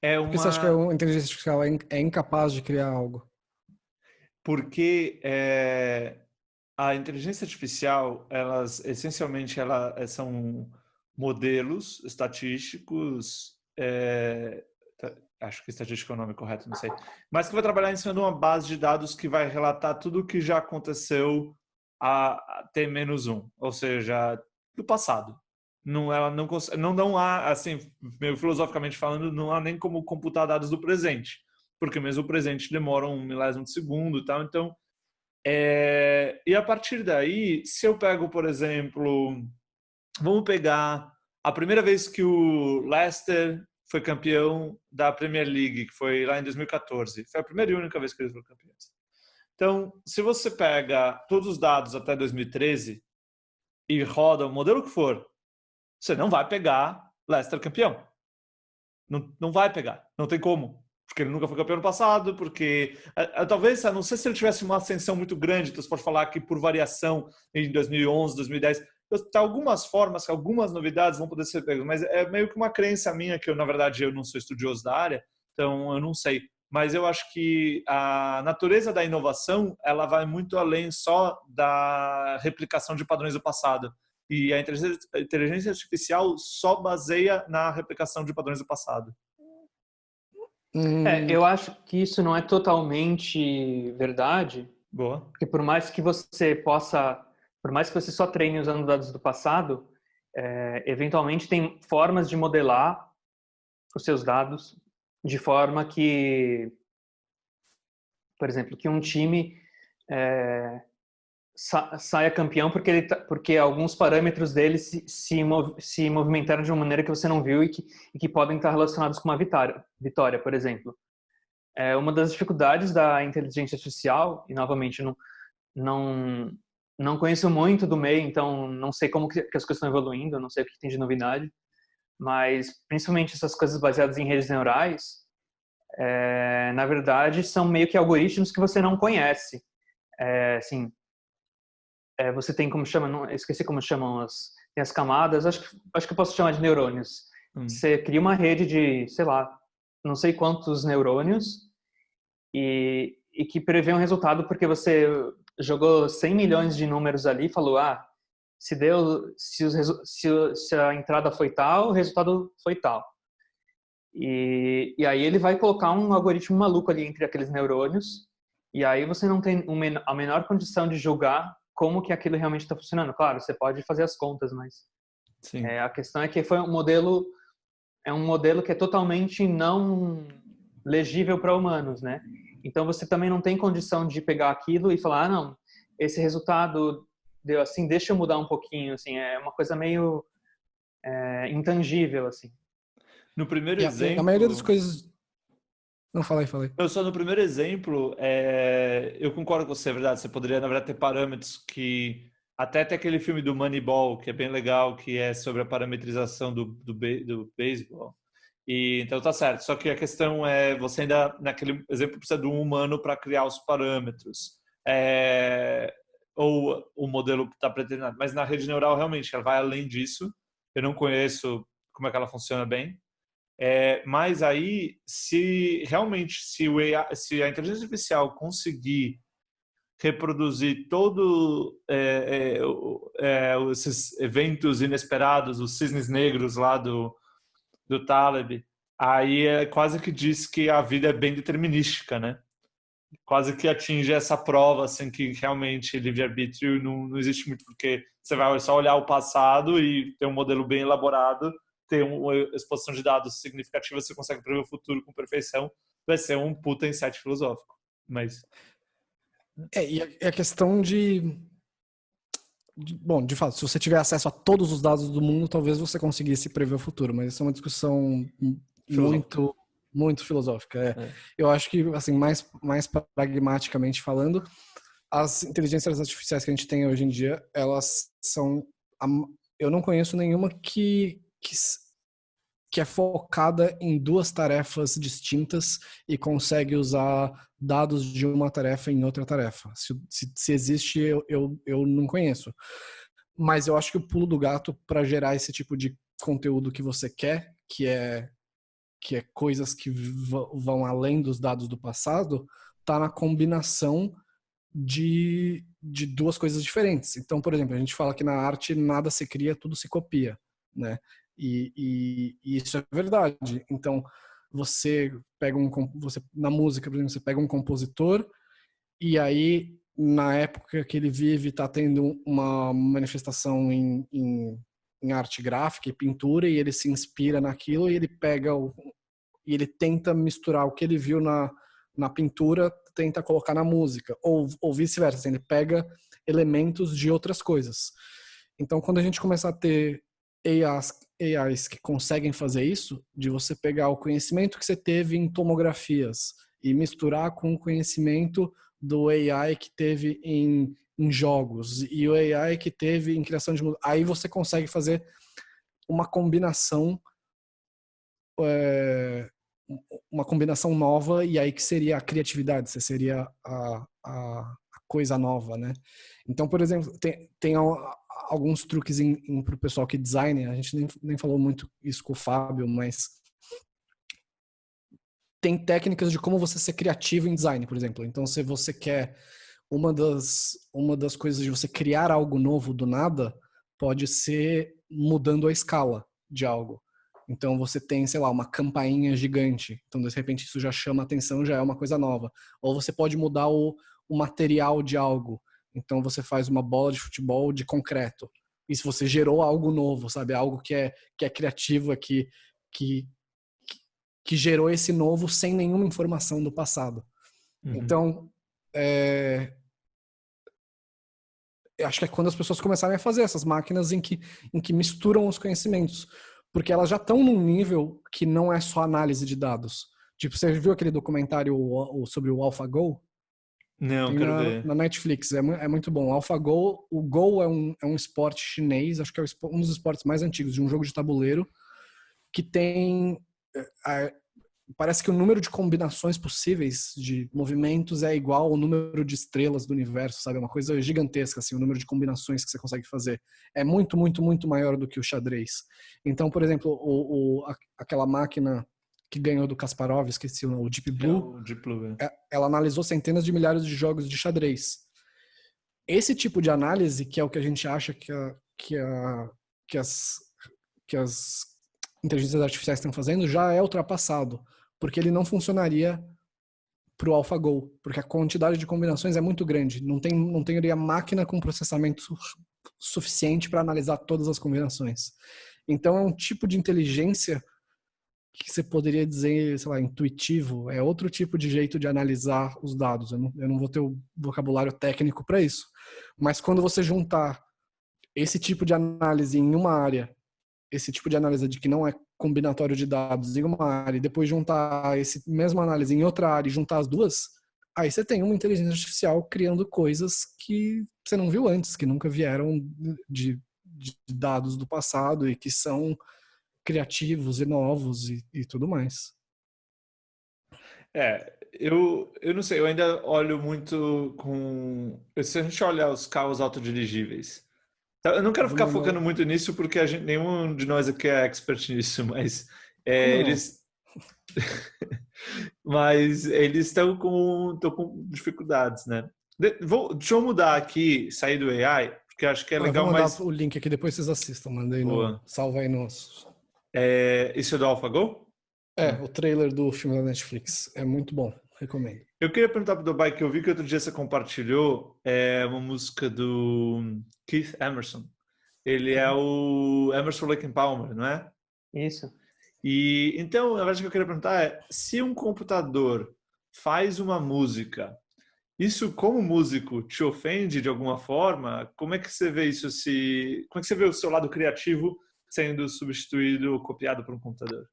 Por que você acha que a inteligência artificial é incapaz de criar algo? Porque a inteligência artificial, essencialmente, são modelos estatísticos, acho que estatística é o nome correto, não sei, mas que vai trabalhar em cima de uma base de dados que vai relatar tudo o que já aconteceu a T-1, ou seja, do passado. Não há, assim, meio filosoficamente falando, não há nem como computar dados do presente, porque mesmo o presente demora um milésimo de segundo e tal, então e a partir daí, se eu pego, por exemplo, vamos pegar a primeira vez que o Leicester foi campeão da Premier League, que foi lá em 2014. Foi a primeira e única vez que eles foram campeões. Então, se você pega todos os dados até 2013 e roda o modelo que for, você não vai pegar Leicester campeão. Não vai pegar, não tem como. Porque ele nunca foi campeão no passado, porque talvez, não sei se ele tivesse uma ascensão muito grande, então você pode falar que por variação em 2011, 2010, tem algumas formas, algumas novidades vão poder ser pegas, mas é meio que uma crença minha, que na verdade eu não sou estudioso da área, então eu não sei. Mas eu acho que a natureza da inovação, ela vai muito além só da replicação de padrões do passado. E a inteligência artificial só baseia na replicação de padrões do passado. Eu acho que isso não é totalmente verdade. Boa. Porque por mais que você só treine usando dados do passado, eventualmente tem formas de modelar os seus dados de forma que, por exemplo, que um time saia campeão porque alguns parâmetros dele se movimentaram de uma maneira que você não viu e que podem estar relacionados com uma vitória, por exemplo. Uma das dificuldades da inteligência artificial, e novamente não conheço muito do meio, então não sei como que as coisas estão evoluindo, não sei o que tem de novidade, mas principalmente essas coisas baseadas em redes neurais, na verdade são meio que algoritmos que você não conhece. Assim, você tem como chama, esqueci como chamam tem as camadas, acho que eu posso chamar de neurônios. Você cria uma rede de, sei lá, não sei quantos neurônios e que prevê um resultado porque você jogou 100 milhões de números ali e falou, se a entrada foi tal, o resultado foi tal. E aí ele vai colocar um algoritmo maluco ali entre aqueles neurônios e aí você não tem a menor condição de julgar como que aquilo realmente está funcionando. Claro, você pode fazer as contas, mas a questão é que é um modelo que é totalmente não legível para humanos, né? Então você também não tem condição de pegar aquilo e falar, não, esse resultado deu assim, deixa eu mudar um pouquinho, assim, é uma coisa meio intangível, assim. No primeiro exemplo... A maioria das coisas... Não, falei. Só no primeiro exemplo, eu concordo com você, é verdade. Você poderia, na verdade, ter parâmetros que... Até tem aquele filme do Moneyball, que é bem legal, que é sobre a parametrização do beisebol. Então tá certo. Só que a questão é, você ainda, naquele exemplo, precisa de um humano para criar os parâmetros. Ou o modelo está predeterminado. Mas na rede neural, realmente, ela vai além disso. Eu não conheço como é que ela funciona bem. Mas aí, se realmente se a inteligência artificial conseguir reproduzir todo esses eventos inesperados, os cisnes negros lá do Taleb, aí quase que diz que a vida é bem determinística, né? Quase que atinge essa prova, assim, que realmente livre-arbítrio não existe muito, porque você vai só olhar o passado e ter um modelo bem elaborado, ter uma exposição de dados significativa, você consegue prever o futuro com perfeição, vai ser um puta insight filosófico. Mas... E a questão bom, de fato, se você tiver acesso a todos os dados do mundo, talvez você conseguisse prever o futuro, mas isso é uma discussão muito filosófica. Eu acho que, assim, mais pragmaticamente falando, as inteligências artificiais que a gente tem hoje em dia, elas são... Eu não conheço nenhuma que é focada em duas tarefas distintas e consegue usar dados de uma tarefa em outra tarefa. Se existe, eu não conheço. Mas eu acho que o pulo do gato para gerar esse tipo de conteúdo que você quer, que é coisas que vão além dos dados do passado, tá na combinação de duas coisas diferentes. Então, por exemplo, a gente fala que na arte nada se cria, tudo se copia, né? E isso é verdade. Então, você pega na música, por exemplo, você pega um compositor e aí, na época que ele vive, está tendo uma manifestação em arte gráfica e pintura, e ele se inspira naquilo e ele e ele tenta misturar o que ele viu na pintura, tenta colocar na música, ou vice-versa, assim, ele pega elementos de outras coisas. Então, quando a gente começar a ter AIs que conseguem fazer isso, de você pegar o conhecimento que você teve em tomografias e misturar com o conhecimento do AI que teve em jogos e o AI que teve em criação de música, aí você consegue fazer uma combinação nova, e aí que seria a criatividade, seria a coisa nova, né? Então, por exemplo, tem alguns truques para o pessoal que design, a gente nem falou muito isso com o Fábio, mas tem técnicas de como você ser criativo em design, por exemplo. Então, se você quer uma das coisas de você criar algo novo do nada, pode ser mudando a escala de algo. Então, você tem, sei lá, uma campainha gigante. Então, de repente, isso já chama atenção, já é uma coisa nova. Ou você pode mudar o material de algo. Então, você faz uma bola de futebol de concreto. E se você gerou algo novo, sabe? Algo que é criativo, que gerou esse novo sem nenhuma informação do passado. Uhum. Então, eu acho que é quando as pessoas começarem a fazer essas máquinas em que misturam os conhecimentos. Porque elas já estão num nível que não é só análise de dados. Tipo, você viu aquele documentário sobre o AlphaGo? Não, tem quero ver. Na Netflix, é muito bom. O AlphaGo, o Go é um esporte chinês, acho que é um dos esportes mais antigos, de um jogo de tabuleiro, que tem... parece que o número de combinações possíveis de movimentos é igual ao número de estrelas do universo, sabe? É uma coisa gigantesca, assim, o número de combinações que você consegue fazer. É muito, muito, muito maior do que o xadrez. Então, por exemplo, aquela máquina que ganhou do Kasparov, esqueci o Deep Blue, ela analisou centenas de milhares de jogos de xadrez. Esse tipo de análise, que é o que a gente acha que as inteligências artificiais estão fazendo, já é ultrapassado, porque ele não funcionaria para o AlphaGo, porque a quantidade de combinações é muito grande. Não teria máquina com processamento suficiente para analisar todas as combinações. Então é um tipo de inteligência que você poderia dizer, sei lá, intuitivo, é outro tipo de jeito de analisar os dados. Eu não vou ter o vocabulário técnico para isso. Mas quando você juntar esse tipo de análise em uma área, esse tipo de análise de que não é combinatório de dados em uma área, e depois juntar essa mesma análise em outra área e juntar as duas, aí você tem uma inteligência artificial criando coisas que você não viu antes, que nunca vieram de dados do passado e que são criativos e novos e tudo mais. Eu não sei, eu ainda olho muito com... Se a gente olhar os carros autodirigíveis, eu não quero ficar focando muito nisso porque nenhum de nós aqui é expert nisso, mas mas eles estão com dificuldades, né? Deixa eu mudar aqui, sair do AI, porque eu acho que é Eu legal, vou mandar mas... o link aqui, depois vocês assistam. Mandei Boa. salva aí nos... Isso é do AlphaGo? O trailer do filme da Netflix. É muito bom, recomendo. Eu queria perguntar pro Dubai, que eu vi que outro dia você compartilhou uma música do Keith Emerson. Ele é o Emerson Lake and Palmer, não é? Isso. E então, a verdade que eu queria perguntar é, se um computador faz uma música, isso como músico te ofende de alguma forma? Como é que você vê isso? Como é que você vê o seu lado criativo sendo substituído ou copiado por um computador?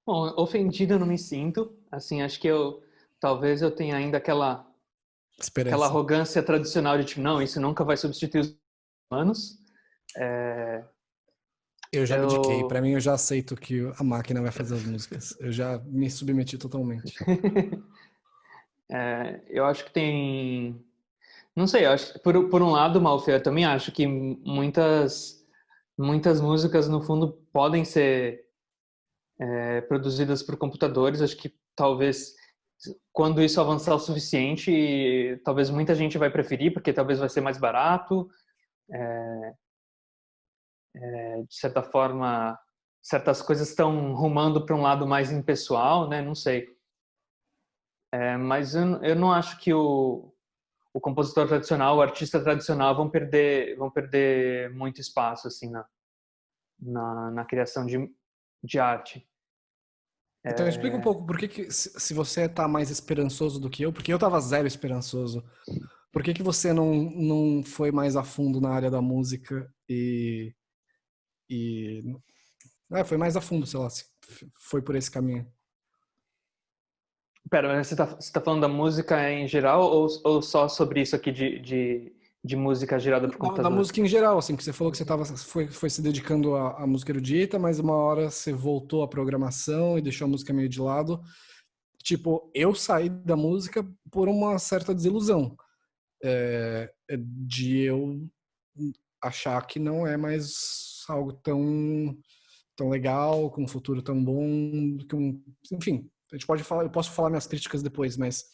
Bom, ofendido eu não me sinto. Assim, acho que talvez eu tenha ainda aquela arrogância tradicional de tipo, não, isso nunca vai substituir os humanos. Eu já abdiquei. Pra mim, eu já aceito que a máquina vai fazer as músicas. Eu já me submeti totalmente. Eu acho que tem... Não sei, eu acho que por um lado, Malfi, eu também acho que muitas músicas, no fundo, podem ser produzidas por computadores. Acho que talvez, quando isso avançar o suficiente, talvez muita gente vai preferir, porque talvez vai ser mais barato. De certa forma, certas coisas estão rumando para um lado mais impessoal, né? Não sei. Mas eu não acho que o compositor tradicional, o artista tradicional vão perder muito espaço assim na criação de arte. Então explica um pouco por que se você tá mais esperançoso do que eu, porque eu tava zero esperançoso, por que você não foi mais a fundo na área da música e foi mais a fundo, sei lá, foi por esse caminho? Pera, mas você tá falando da música em geral ou só sobre isso aqui de música gerada por computador? Da música em geral, assim, que você falou que você foi se dedicando à música erudita, mas uma hora você voltou à programação e deixou a música meio de lado. Tipo, eu saí da música por uma certa desilusão. De eu achar que não é mais algo tão legal, com um futuro tão bom, enfim, a gente pode falar, eu posso falar minhas críticas depois, mas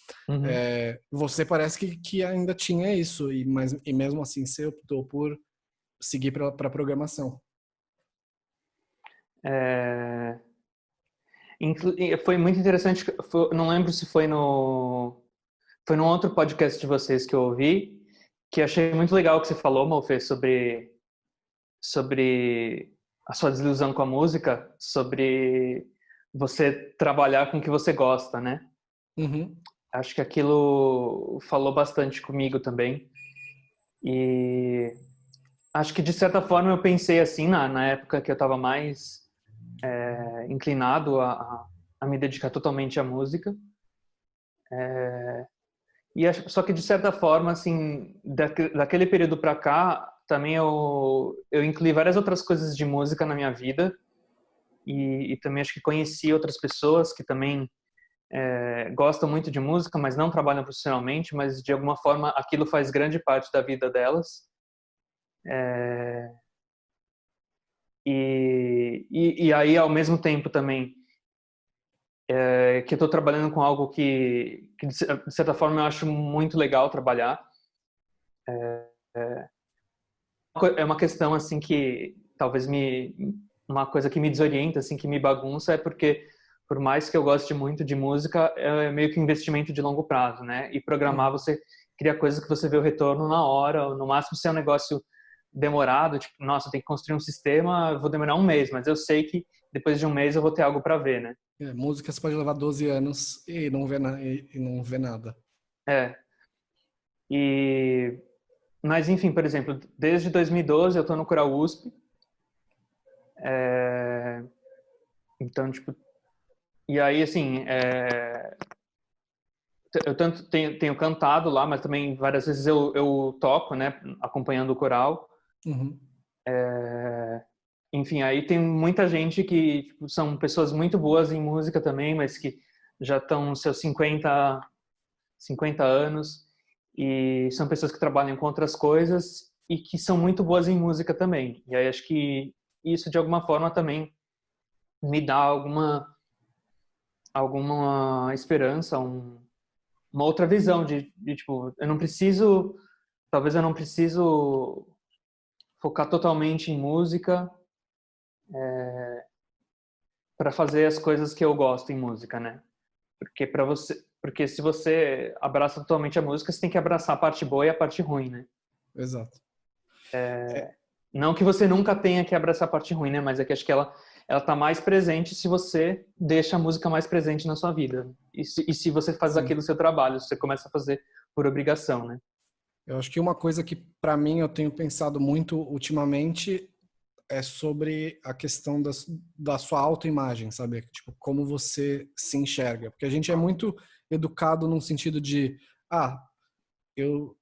você parece que ainda tinha isso, e mesmo assim você optou por seguir para programação. Foi muito interessante, não lembro se foi num outro podcast de vocês que eu ouvi, que achei muito legal o que você falou, Malfê, sobre a sua desilusão com a música, sobre você trabalhar com o que você gosta, né? Uhum. Acho que aquilo falou bastante comigo também. E acho que, de certa forma, eu pensei assim, na época que eu estava mais inclinado a me dedicar totalmente à música. Só que, de certa forma, assim, daquele período para cá, também eu incluí várias outras coisas de música na minha vida. E também acho que conheci outras pessoas que também gostam muito de música, mas não trabalham profissionalmente, mas de alguma forma aquilo faz grande parte da vida delas. E aí, ao mesmo tempo também, que eu estou trabalhando com algo que de certa forma eu acho muito legal trabalhar. É uma questão assim que talvez uma coisa que me desorienta, assim, que me bagunça, é porque por mais que eu goste muito de música, é meio que um investimento de longo prazo, né? E programar, você cria coisas que você vê o retorno na hora, ou no máximo se é um negócio demorado, tipo, nossa, eu tenho que construir um sistema, eu vou demorar um mês, mas eu sei que depois de um mês eu vou ter algo para ver, né? Música você pode levar 12 anos e não ver nada. Mas enfim, por exemplo, desde 2012 eu estou no Coral USP. Então, tipo, e aí, assim, eu tanto tenho cantado lá, mas também várias vezes eu toco, né, acompanhando o coral. Uhum. Enfim, aí tem muita gente que tipo, são pessoas muito boas em música também, mas que já estão nos seus 50 anos, e são pessoas que trabalham com outras coisas e que são muito boas em música também. E aí acho que isso de alguma forma também me dá alguma esperança, uma outra visão de tipo, talvez eu não preciso focar totalmente em música para fazer as coisas que eu gosto em música, né? Porque se você abraça totalmente a música, você tem que abraçar a parte boa e a parte ruim, né? Exato. Não que você nunca tenha que abraçar a parte ruim, né? Mas é que acho que ela tá mais presente se você deixa a música mais presente na sua vida. E se você faz aquilo no seu trabalho, se você começa a fazer por obrigação, né? Eu acho que uma coisa que, para mim, eu tenho pensado muito ultimamente é sobre a questão da sua autoimagem, sabe? Tipo, como você se enxerga. Porque a gente é muito educado num sentido de, eu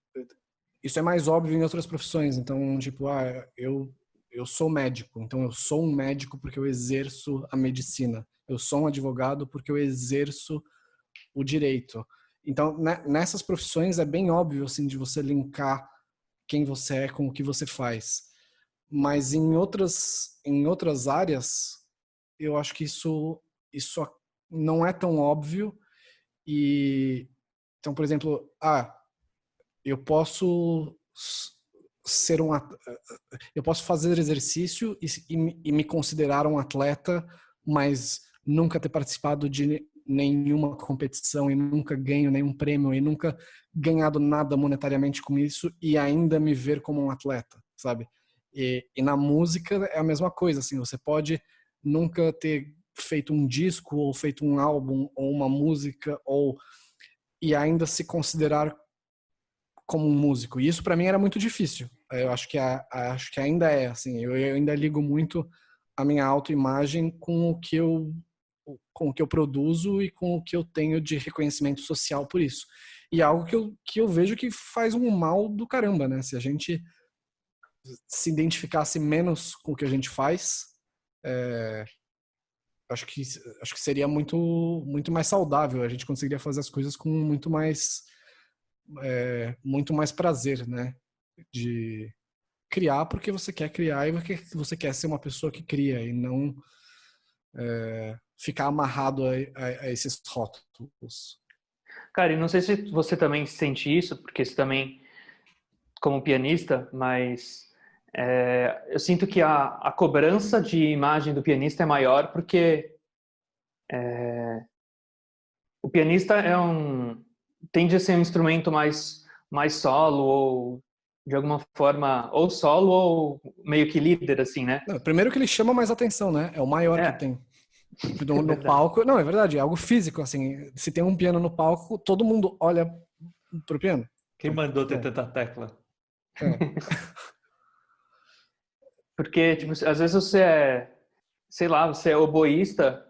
isso é mais óbvio em outras profissões. Então, tipo, eu sou médico, então eu sou um médico porque eu exerço a medicina. Eu sou um advogado porque eu exerço o direito. Então, nessas profissões é bem óbvio, assim, de você linkar quem você é com o que você faz. Mas em outras áreas, eu acho que isso não é tão óbvio. E, então, por exemplo, eu posso ser eu posso fazer exercício e me considerar um atleta, mas nunca ter participado de nenhuma competição e nunca ganho nenhum prêmio e nunca ganhado nada monetariamente com isso e ainda me ver como um atleta, sabe? E na música é a mesma coisa, assim, você pode nunca ter feito um disco ou feito um álbum ou uma música e ainda se considerar como um músico. E isso para mim era muito difícil. Eu acho que ainda é assim. Eu ainda ligo muito a minha autoimagem com o que eu produzo e com o que eu tenho de reconhecimento social por isso. E é algo que eu vejo que faz um mal do caramba, né? Se a gente se identificasse menos com o que a gente faz, acho que seria muito mais saudável. A gente conseguiria fazer as coisas com muito mais prazer, né? De criar porque você quer criar e você quer ser uma pessoa que cria e não ficar amarrado a esses rótulos. Cara, e não sei se você também sente isso, porque você também, como pianista, mas eu sinto que a cobrança de imagem do pianista é maior porque o pianista tende a ser um instrumento mais solo ou de alguma forma ou solo ou meio que líder assim, né? Não, primeiro que ele chama mais atenção, né? É o maior que É, tem. é No verdade. palco, não, é verdade, é algo físico, assim. Se tem um piano no palco, todo mundo olha pro piano. Quem mandou ter Pronto. tanta tecla? É. Porque tipo, às vezes sei lá, você é oboísta,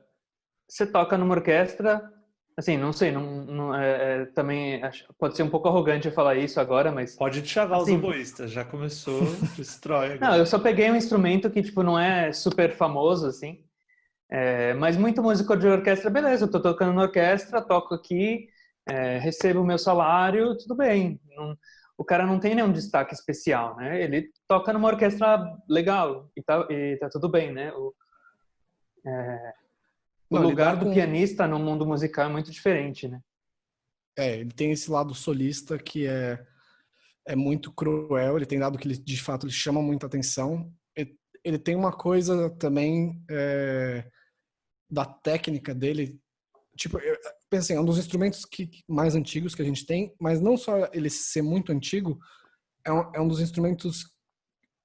você toca numa orquestra, assim, não sei, também pode ser um pouco arrogante eu falar isso agora, mas Pode te chavar os assim, oboístas. Já começou, destrói não, eu agora. só peguei um instrumento que tipo não é super famoso assim, mas muito músico de orquestra, beleza, eu tô tocando na orquestra, toco aqui, recebo o meu salário, tudo bem. O cara não tem nenhum destaque especial, né? Ele toca numa orquestra legal e tá tudo bem, né? O Não, lugar lidar do com. pianista no mundo musical é muito diferente, né? Ele tem esse lado solista que é muito cruel, ele tem dado que ele, de fato ele chama muita atenção. Ele tem uma coisa também da técnica dele, tipo, pensei, é um dos instrumentos mais antigos que a gente tem, mas não só ele ser muito antigo, é um dos instrumentos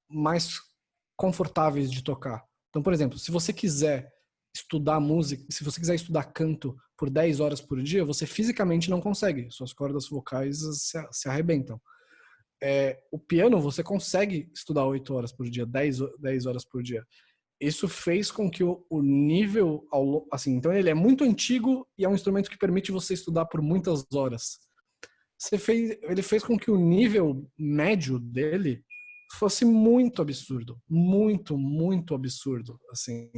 mais confortáveis de tocar. Então, por exemplo, se você quiser estudar música, se você quiser estudar canto por 10 horas por dia, você fisicamente não consegue. Suas cordas vocais se arrebentam. O piano, você consegue estudar 8 horas por dia, 10 horas por dia. Isso fez com que o nível, assim, então ele é muito antigo e é um instrumento que permite você estudar por muitas horas. Ele fez com que o nível médio dele fosse muito absurdo, muito absurdo, assim,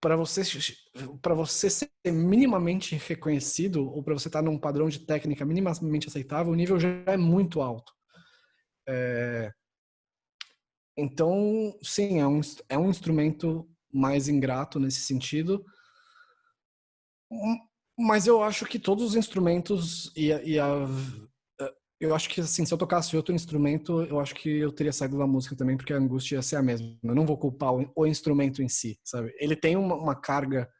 para você ser minimamente reconhecido ou para você estar num padrão de técnica minimamente aceitável, o nível já é muito alto. Então, sim, é um instrumento mais ingrato nesse sentido, Mas eu acho que todos os instrumentos eu acho que, assim, se eu tocasse outro instrumento, eu acho que eu teria saído da música também, porque a angústia ia ser a mesma. Eu não vou culpar o instrumento em si, sabe? Ele tem uma carga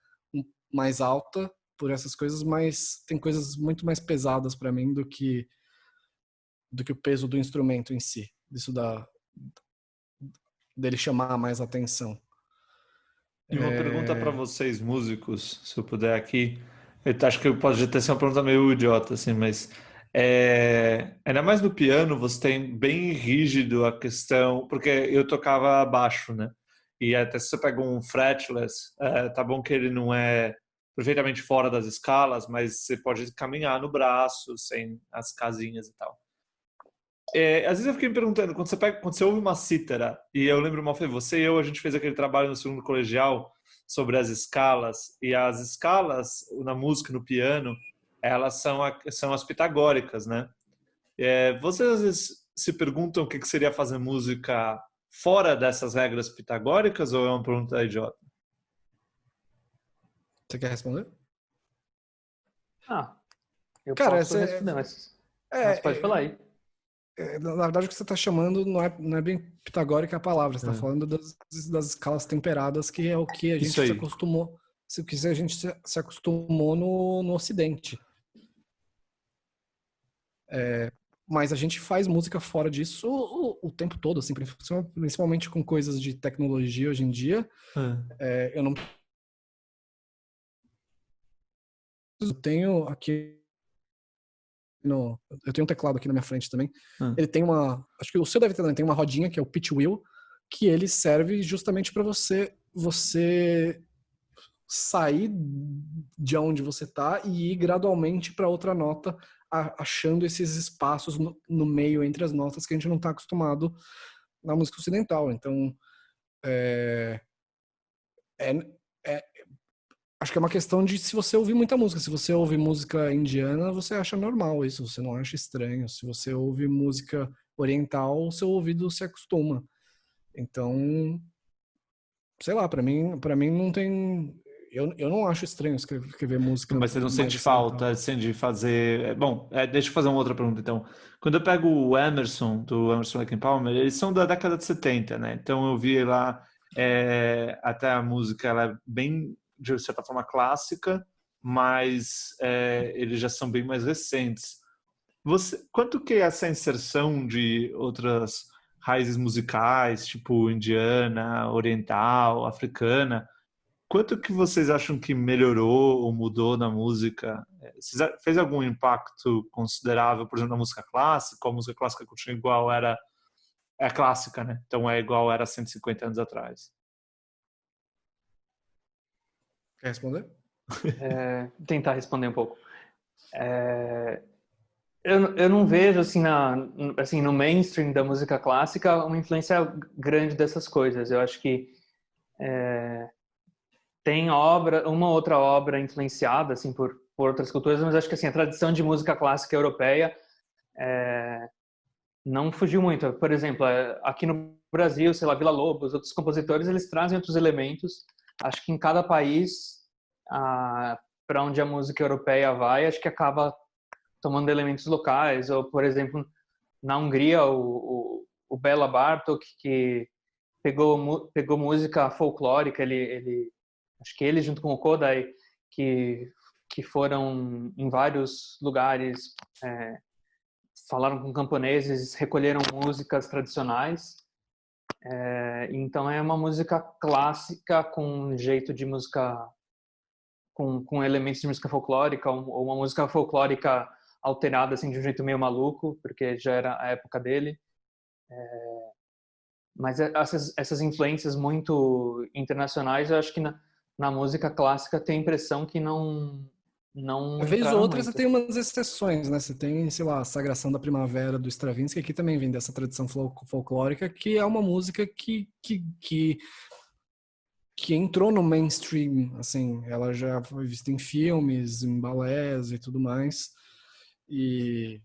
mais alta por essas coisas, mas tem coisas muito mais pesadas para mim do que o peso do instrumento em si. Isso dele chamar mais atenção. E uma pergunta para vocês, músicos, se eu puder aqui. Eu acho que pode até ser uma pergunta meio idiota, assim, mas ainda mais no piano, você tem bem rígido a questão, porque eu tocava baixo, né? E até se você pega um fretless, tá bom que ele não é perfeitamente fora das escalas, mas você pode caminhar no braço, sem as casinhas e tal. Às vezes eu fiquei me perguntando, quando você ouve uma cítara, e eu lembro uma vez, você e eu, a gente fez aquele trabalho no segundo colegial sobre as escalas, e as escalas na música, no piano, elas são as pitagóricas, né? Vocês às vezes se perguntam o que seria fazer música fora dessas regras pitagóricas, ou é uma pergunta idiota? Você quer responder? Eu Cara, posso responder, mas pode falar aí. Na verdade, o que você está chamando não é bem pitagórica a palavra. Você está falando das escalas temperadas, que é o que a gente se acostumou. Se a gente se acostumou no Ocidente. Mas a gente faz música fora disso o tempo todo, assim, principalmente com coisas de tecnologia hoje em dia. Eu tenho aqui eu tenho um teclado aqui na minha frente também. Ele tem acho que o seu deve ter também, tem uma rodinha que é o pitch wheel, que ele serve justamente para você sair de onde você está e ir gradualmente para outra nota, achando esses espaços no meio entre as notas que a gente não está acostumado na música ocidental. Então, acho que é uma questão de se você ouvir muita música. Se você ouve música indiana, você acha normal isso, você não acha estranho. Se você ouve música oriental, o seu ouvido se acostuma. Então, sei lá, pra mim não tem... Eu não acho estranho escrever música. Mas você não mais sente ocidental. falta assim, de fazer... Bom, deixa eu fazer uma outra pergunta, então. Quando eu pego o Emerson, do Emerson Lake and Palmer, eles são da década de 70, né? Então eu vi lá, até a música, ela é bem, de certa forma, clássica, mas eles já são bem mais recentes. Quanto que essa inserção de outras raízes musicais, tipo indiana, oriental, africana, quanto que vocês acham que melhorou ou mudou na música? Fez algum impacto considerável, por exemplo, na música clássica? Ou a música clássica continua igual era... É clássica, né? Então é igual era 150 anos atrás. Quer responder? Tentar responder um pouco. Eu não vejo assim no mainstream da música clássica uma influência grande dessas coisas. Eu acho que tem uma outra obra influenciada assim por outras culturas, mas acho que assim a tradição de música clássica europeia não fugiu muito. Por exemplo, aqui no Brasil, sei lá, Villa-Lobos, outros compositores, eles trazem outros elementos. Acho que em cada país, para onde a música europeia vai, acho que acaba tomando elementos locais. Ou, por exemplo, na Hungria, o Béla Bartók, que pegou música folclórica, acho que ele junto com o Kodály, que foram em vários lugares, falaram com camponeses, recolheram músicas tradicionais. Então é uma música clássica com um jeito de música, com elementos de música folclórica, ou uma música folclórica alterada assim de um jeito meio maluco, porque já era a época dele. Mas essas influências muito internacionais, eu acho que na música clássica tem a impressão que não Vez ou entraram outra você muito. tem umas exceções, né? Você tem, sei lá, a Sagração da Primavera do Stravinsky, que também vem dessa tradição folclórica, que é uma música que entrou no mainstream, assim, ela já foi vista em filmes, em balés e tudo mais. E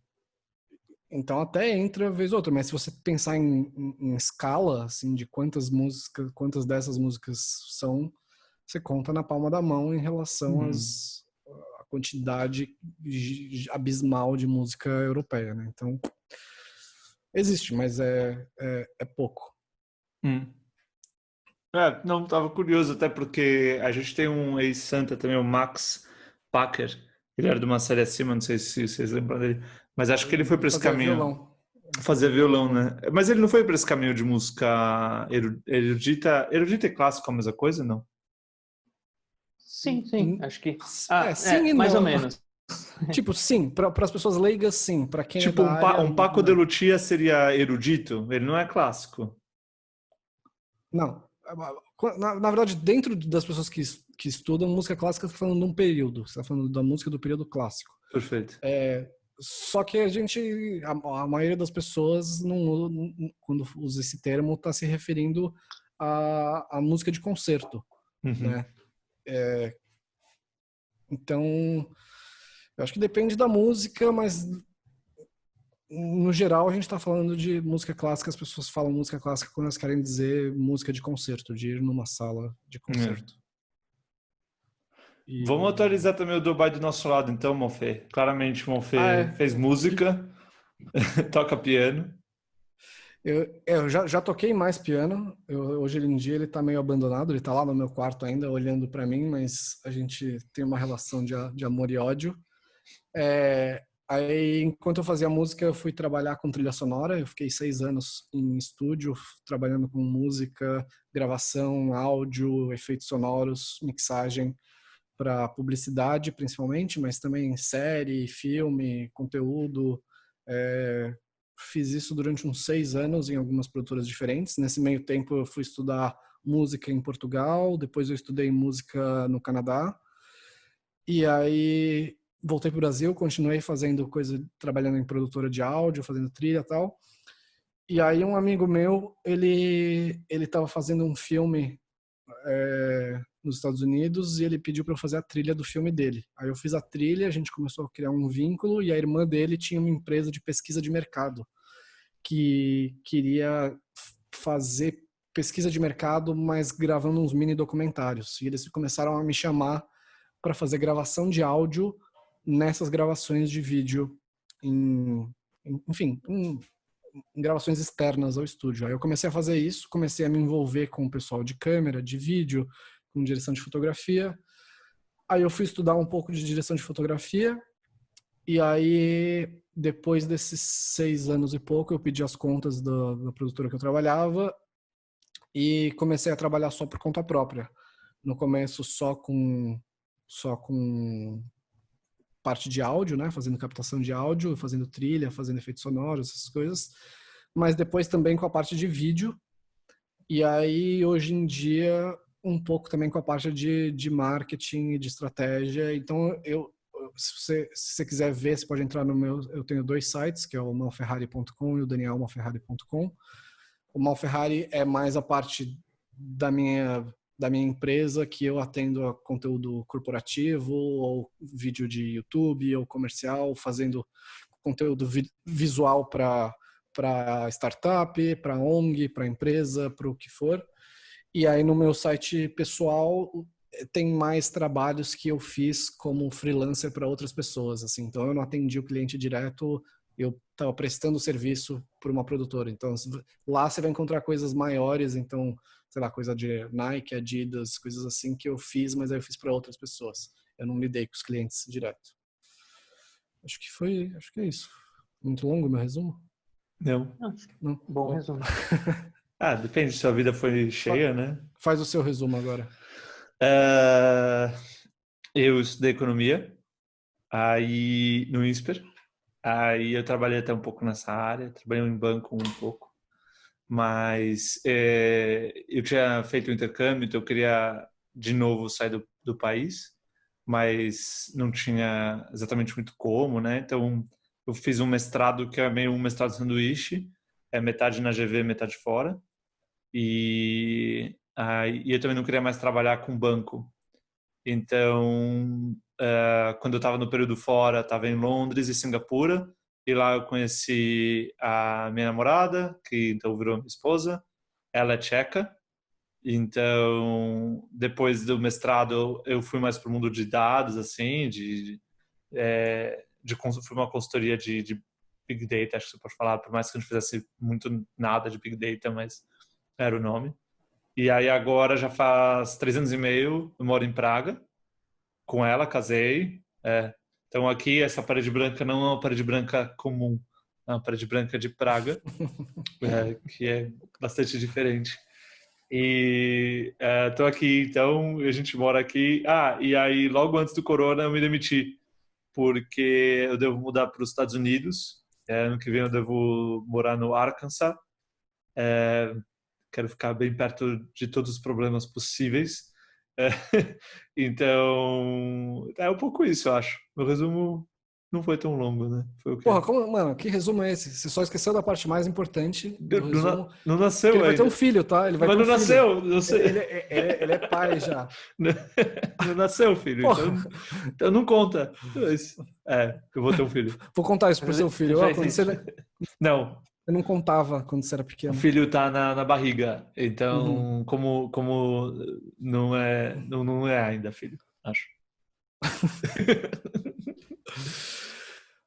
então até entra vez ou outra, mas se você pensar em escala, assim, de quantas dessas músicas você conta na palma da mão em relação quantidade abismal de música europeia, né? Então, existe, mas é pouco. Não, tava curioso, até porque a gente tem um ex-Santa também, o Max Packer. Ele era de uma série acima, não sei se vocês lembram dele. Mas acho que ele foi para esse caminho. Violão. Fazer violão, né? Mas ele não foi para esse caminho de música erudita. Erudita e clássico é a mesma coisa, não? Sim, acho que. Sim e mais não. ou menos. Tipo, sim, para as pessoas leigas, sim. Para quem Tipo, é da área, um Paco de Lucia seria erudito? Ele não é clássico. Não. Na verdade, dentro das pessoas que estudam música clássica, você está falando de um período. Você está falando da música do período clássico. Perfeito. Só que a maioria das pessoas, quando usa esse termo, está se referindo à música de concerto, né? Então, eu acho que depende da música, mas no geral a gente está falando de música clássica. As pessoas falam música clássica quando elas querem dizer música de concerto, de ir numa sala de concerto. Vamos atualizar também o Dubai do nosso lado, então, Monfê. Claramente, Monfê fez música, toca piano. Eu já toquei mais piano. Hoje em dia ele tá meio abandonado. Ele tá lá no meu quarto ainda, olhando para mim, mas a gente tem uma relação de amor e ódio. Aí, enquanto eu fazia música, eu fui trabalhar com trilha sonora. Eu fiquei 6 anos em estúdio, trabalhando com música, gravação, áudio, efeitos sonoros, mixagem para publicidade, principalmente, mas também série, filme, conteúdo. Fiz isso durante uns 6 anos em algumas produtoras diferentes. Nesse meio tempo eu fui estudar música em Portugal, depois eu estudei música no Canadá. E aí voltei para o Brasil, continuei fazendo coisa, trabalhando em produtora de áudio, fazendo trilha e tal. E aí um amigo meu, ele estava fazendo um filme nos Estados Unidos e ele pediu para eu fazer a trilha do filme dele. Aí eu fiz a trilha, a gente começou a criar um vínculo e a irmã dele tinha uma empresa de pesquisa de mercado que queria fazer pesquisa de mercado, mas gravando uns mini documentários. E eles começaram a me chamar para fazer gravação de áudio nessas gravações de vídeo, enfim, em gravações externas ao estúdio. Aí eu comecei a fazer isso, comecei a me envolver com o pessoal de câmera, de vídeo, com direção de fotografia. Aí eu fui estudar um pouco de direção de fotografia e aí, depois desses 6 anos e pouco, eu pedi as contas da produtora que eu trabalhava e comecei a trabalhar só por conta própria. No começo só com parte de áudio, né? Fazendo captação de áudio, fazendo trilha, fazendo efeitos sonoros, essas coisas. Mas depois também com a parte de vídeo. E aí, hoje em dia, um pouco também com a parte de marketing e de estratégia. Então, se você quiser ver, você pode entrar no meu... Eu tenho 2 sites, que é o malferrari.com e o danielmalferrari.com. O Malferrari é mais a parte da minha empresa, que eu atendo a conteúdo corporativo, ou vídeo de YouTube, ou comercial, fazendo conteúdo visual para startup, para ONG, para empresa, para o que for. E aí no meu site pessoal tem mais trabalhos que eu fiz como freelancer para outras pessoas, assim. Então eu não atendi o cliente direto, eu estava prestando serviço para uma produtora. Então lá você vai encontrar coisas maiores, então, sei lá, coisa de Nike, Adidas, coisas assim que eu fiz, mas aí eu fiz para outras pessoas. Eu não lidei com os clientes direto. Acho que é isso. Muito longo o meu resumo? Não. Não. Bom resumo. Depende, se a vida foi cheia, né? Faz o seu resumo agora. Eu estudei economia, aí no INSPER, aí eu trabalhei até um pouco nessa área, trabalhei em banco um pouco, mas eu tinha feito o intercâmbio, então eu queria de novo sair do país, mas não tinha exatamente muito como, né? Então eu fiz um mestrado que é meio um mestrado sanduíche, metade na GV, metade fora, e eu também não queria mais trabalhar com banco. Então, quando eu estava no período fora, estava em Londres e Singapura, e lá eu conheci a minha namorada, que então virou minha esposa. Ela é tcheca, Então, depois do mestrado, eu fui mais para o mundo de dados, assim, fui uma consultoria de Big Data, acho que você pode falar, por mais que eu não fizesse muito nada de Big Data, mas era o nome. E aí agora já faz 3 anos e meio, eu moro em Praga, com ela, casei. Então aqui essa parede branca não é uma parede branca comum, é uma parede branca de Praga, que é bastante diferente. E estou aqui, então a gente mora aqui. E aí logo antes do corona eu me demiti, porque eu devo mudar para os Estados Unidos. Ano que vem eu devo morar no Arkansas. Quero ficar bem perto de todos os problemas possíveis. Então, é um pouco isso, eu acho. O resumo não foi tão longo, né? Foi o quê? Porra, mano, que resumo é esse? Você só esqueceu da parte mais importante do resumo. Não nasceu ele vai ainda. ter um filho, tá? Ele vai Mas ter um não nasceu. Ele é pai já. Não nasceu, filho. Então não conta. Eu vou ter um filho. Vou contar isso pro seu filho. Não. Eu não contava quando você era O pequeno. filho tá na barriga. Então, como não é ainda filho, acho.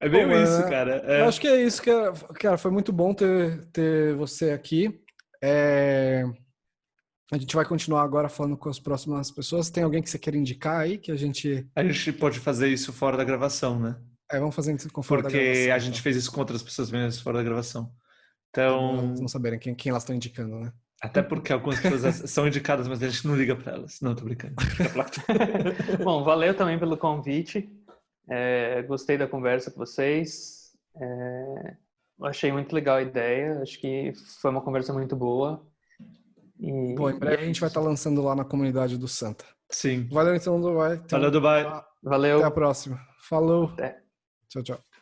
É meio isso, cara. Eu acho que é isso, cara. Foi muito bom ter você aqui. A gente vai continuar agora falando com as próximas pessoas. Tem alguém que você quer indicar aí que a gente pode fazer isso fora da gravação, né? Vamos fazer isso fora da gravação. Porque a gente fez isso com outras pessoas mesmo fora da gravação. Então, elas não saberem quem elas estão indicando, né? Até porque algumas pessoas são indicadas, mas a gente não liga para elas. Não, tô brincando. Bom, valeu também pelo convite. Gostei da conversa com vocês. Achei muito legal a ideia. Acho que foi uma conversa muito boa. Em breve a gente vai estar lançando lá na comunidade do Santa. Sim. Valeu então, Dubai. Valeu, Dubai. Valeu. Até a próxima. Falou. Até. Tchau, tchau.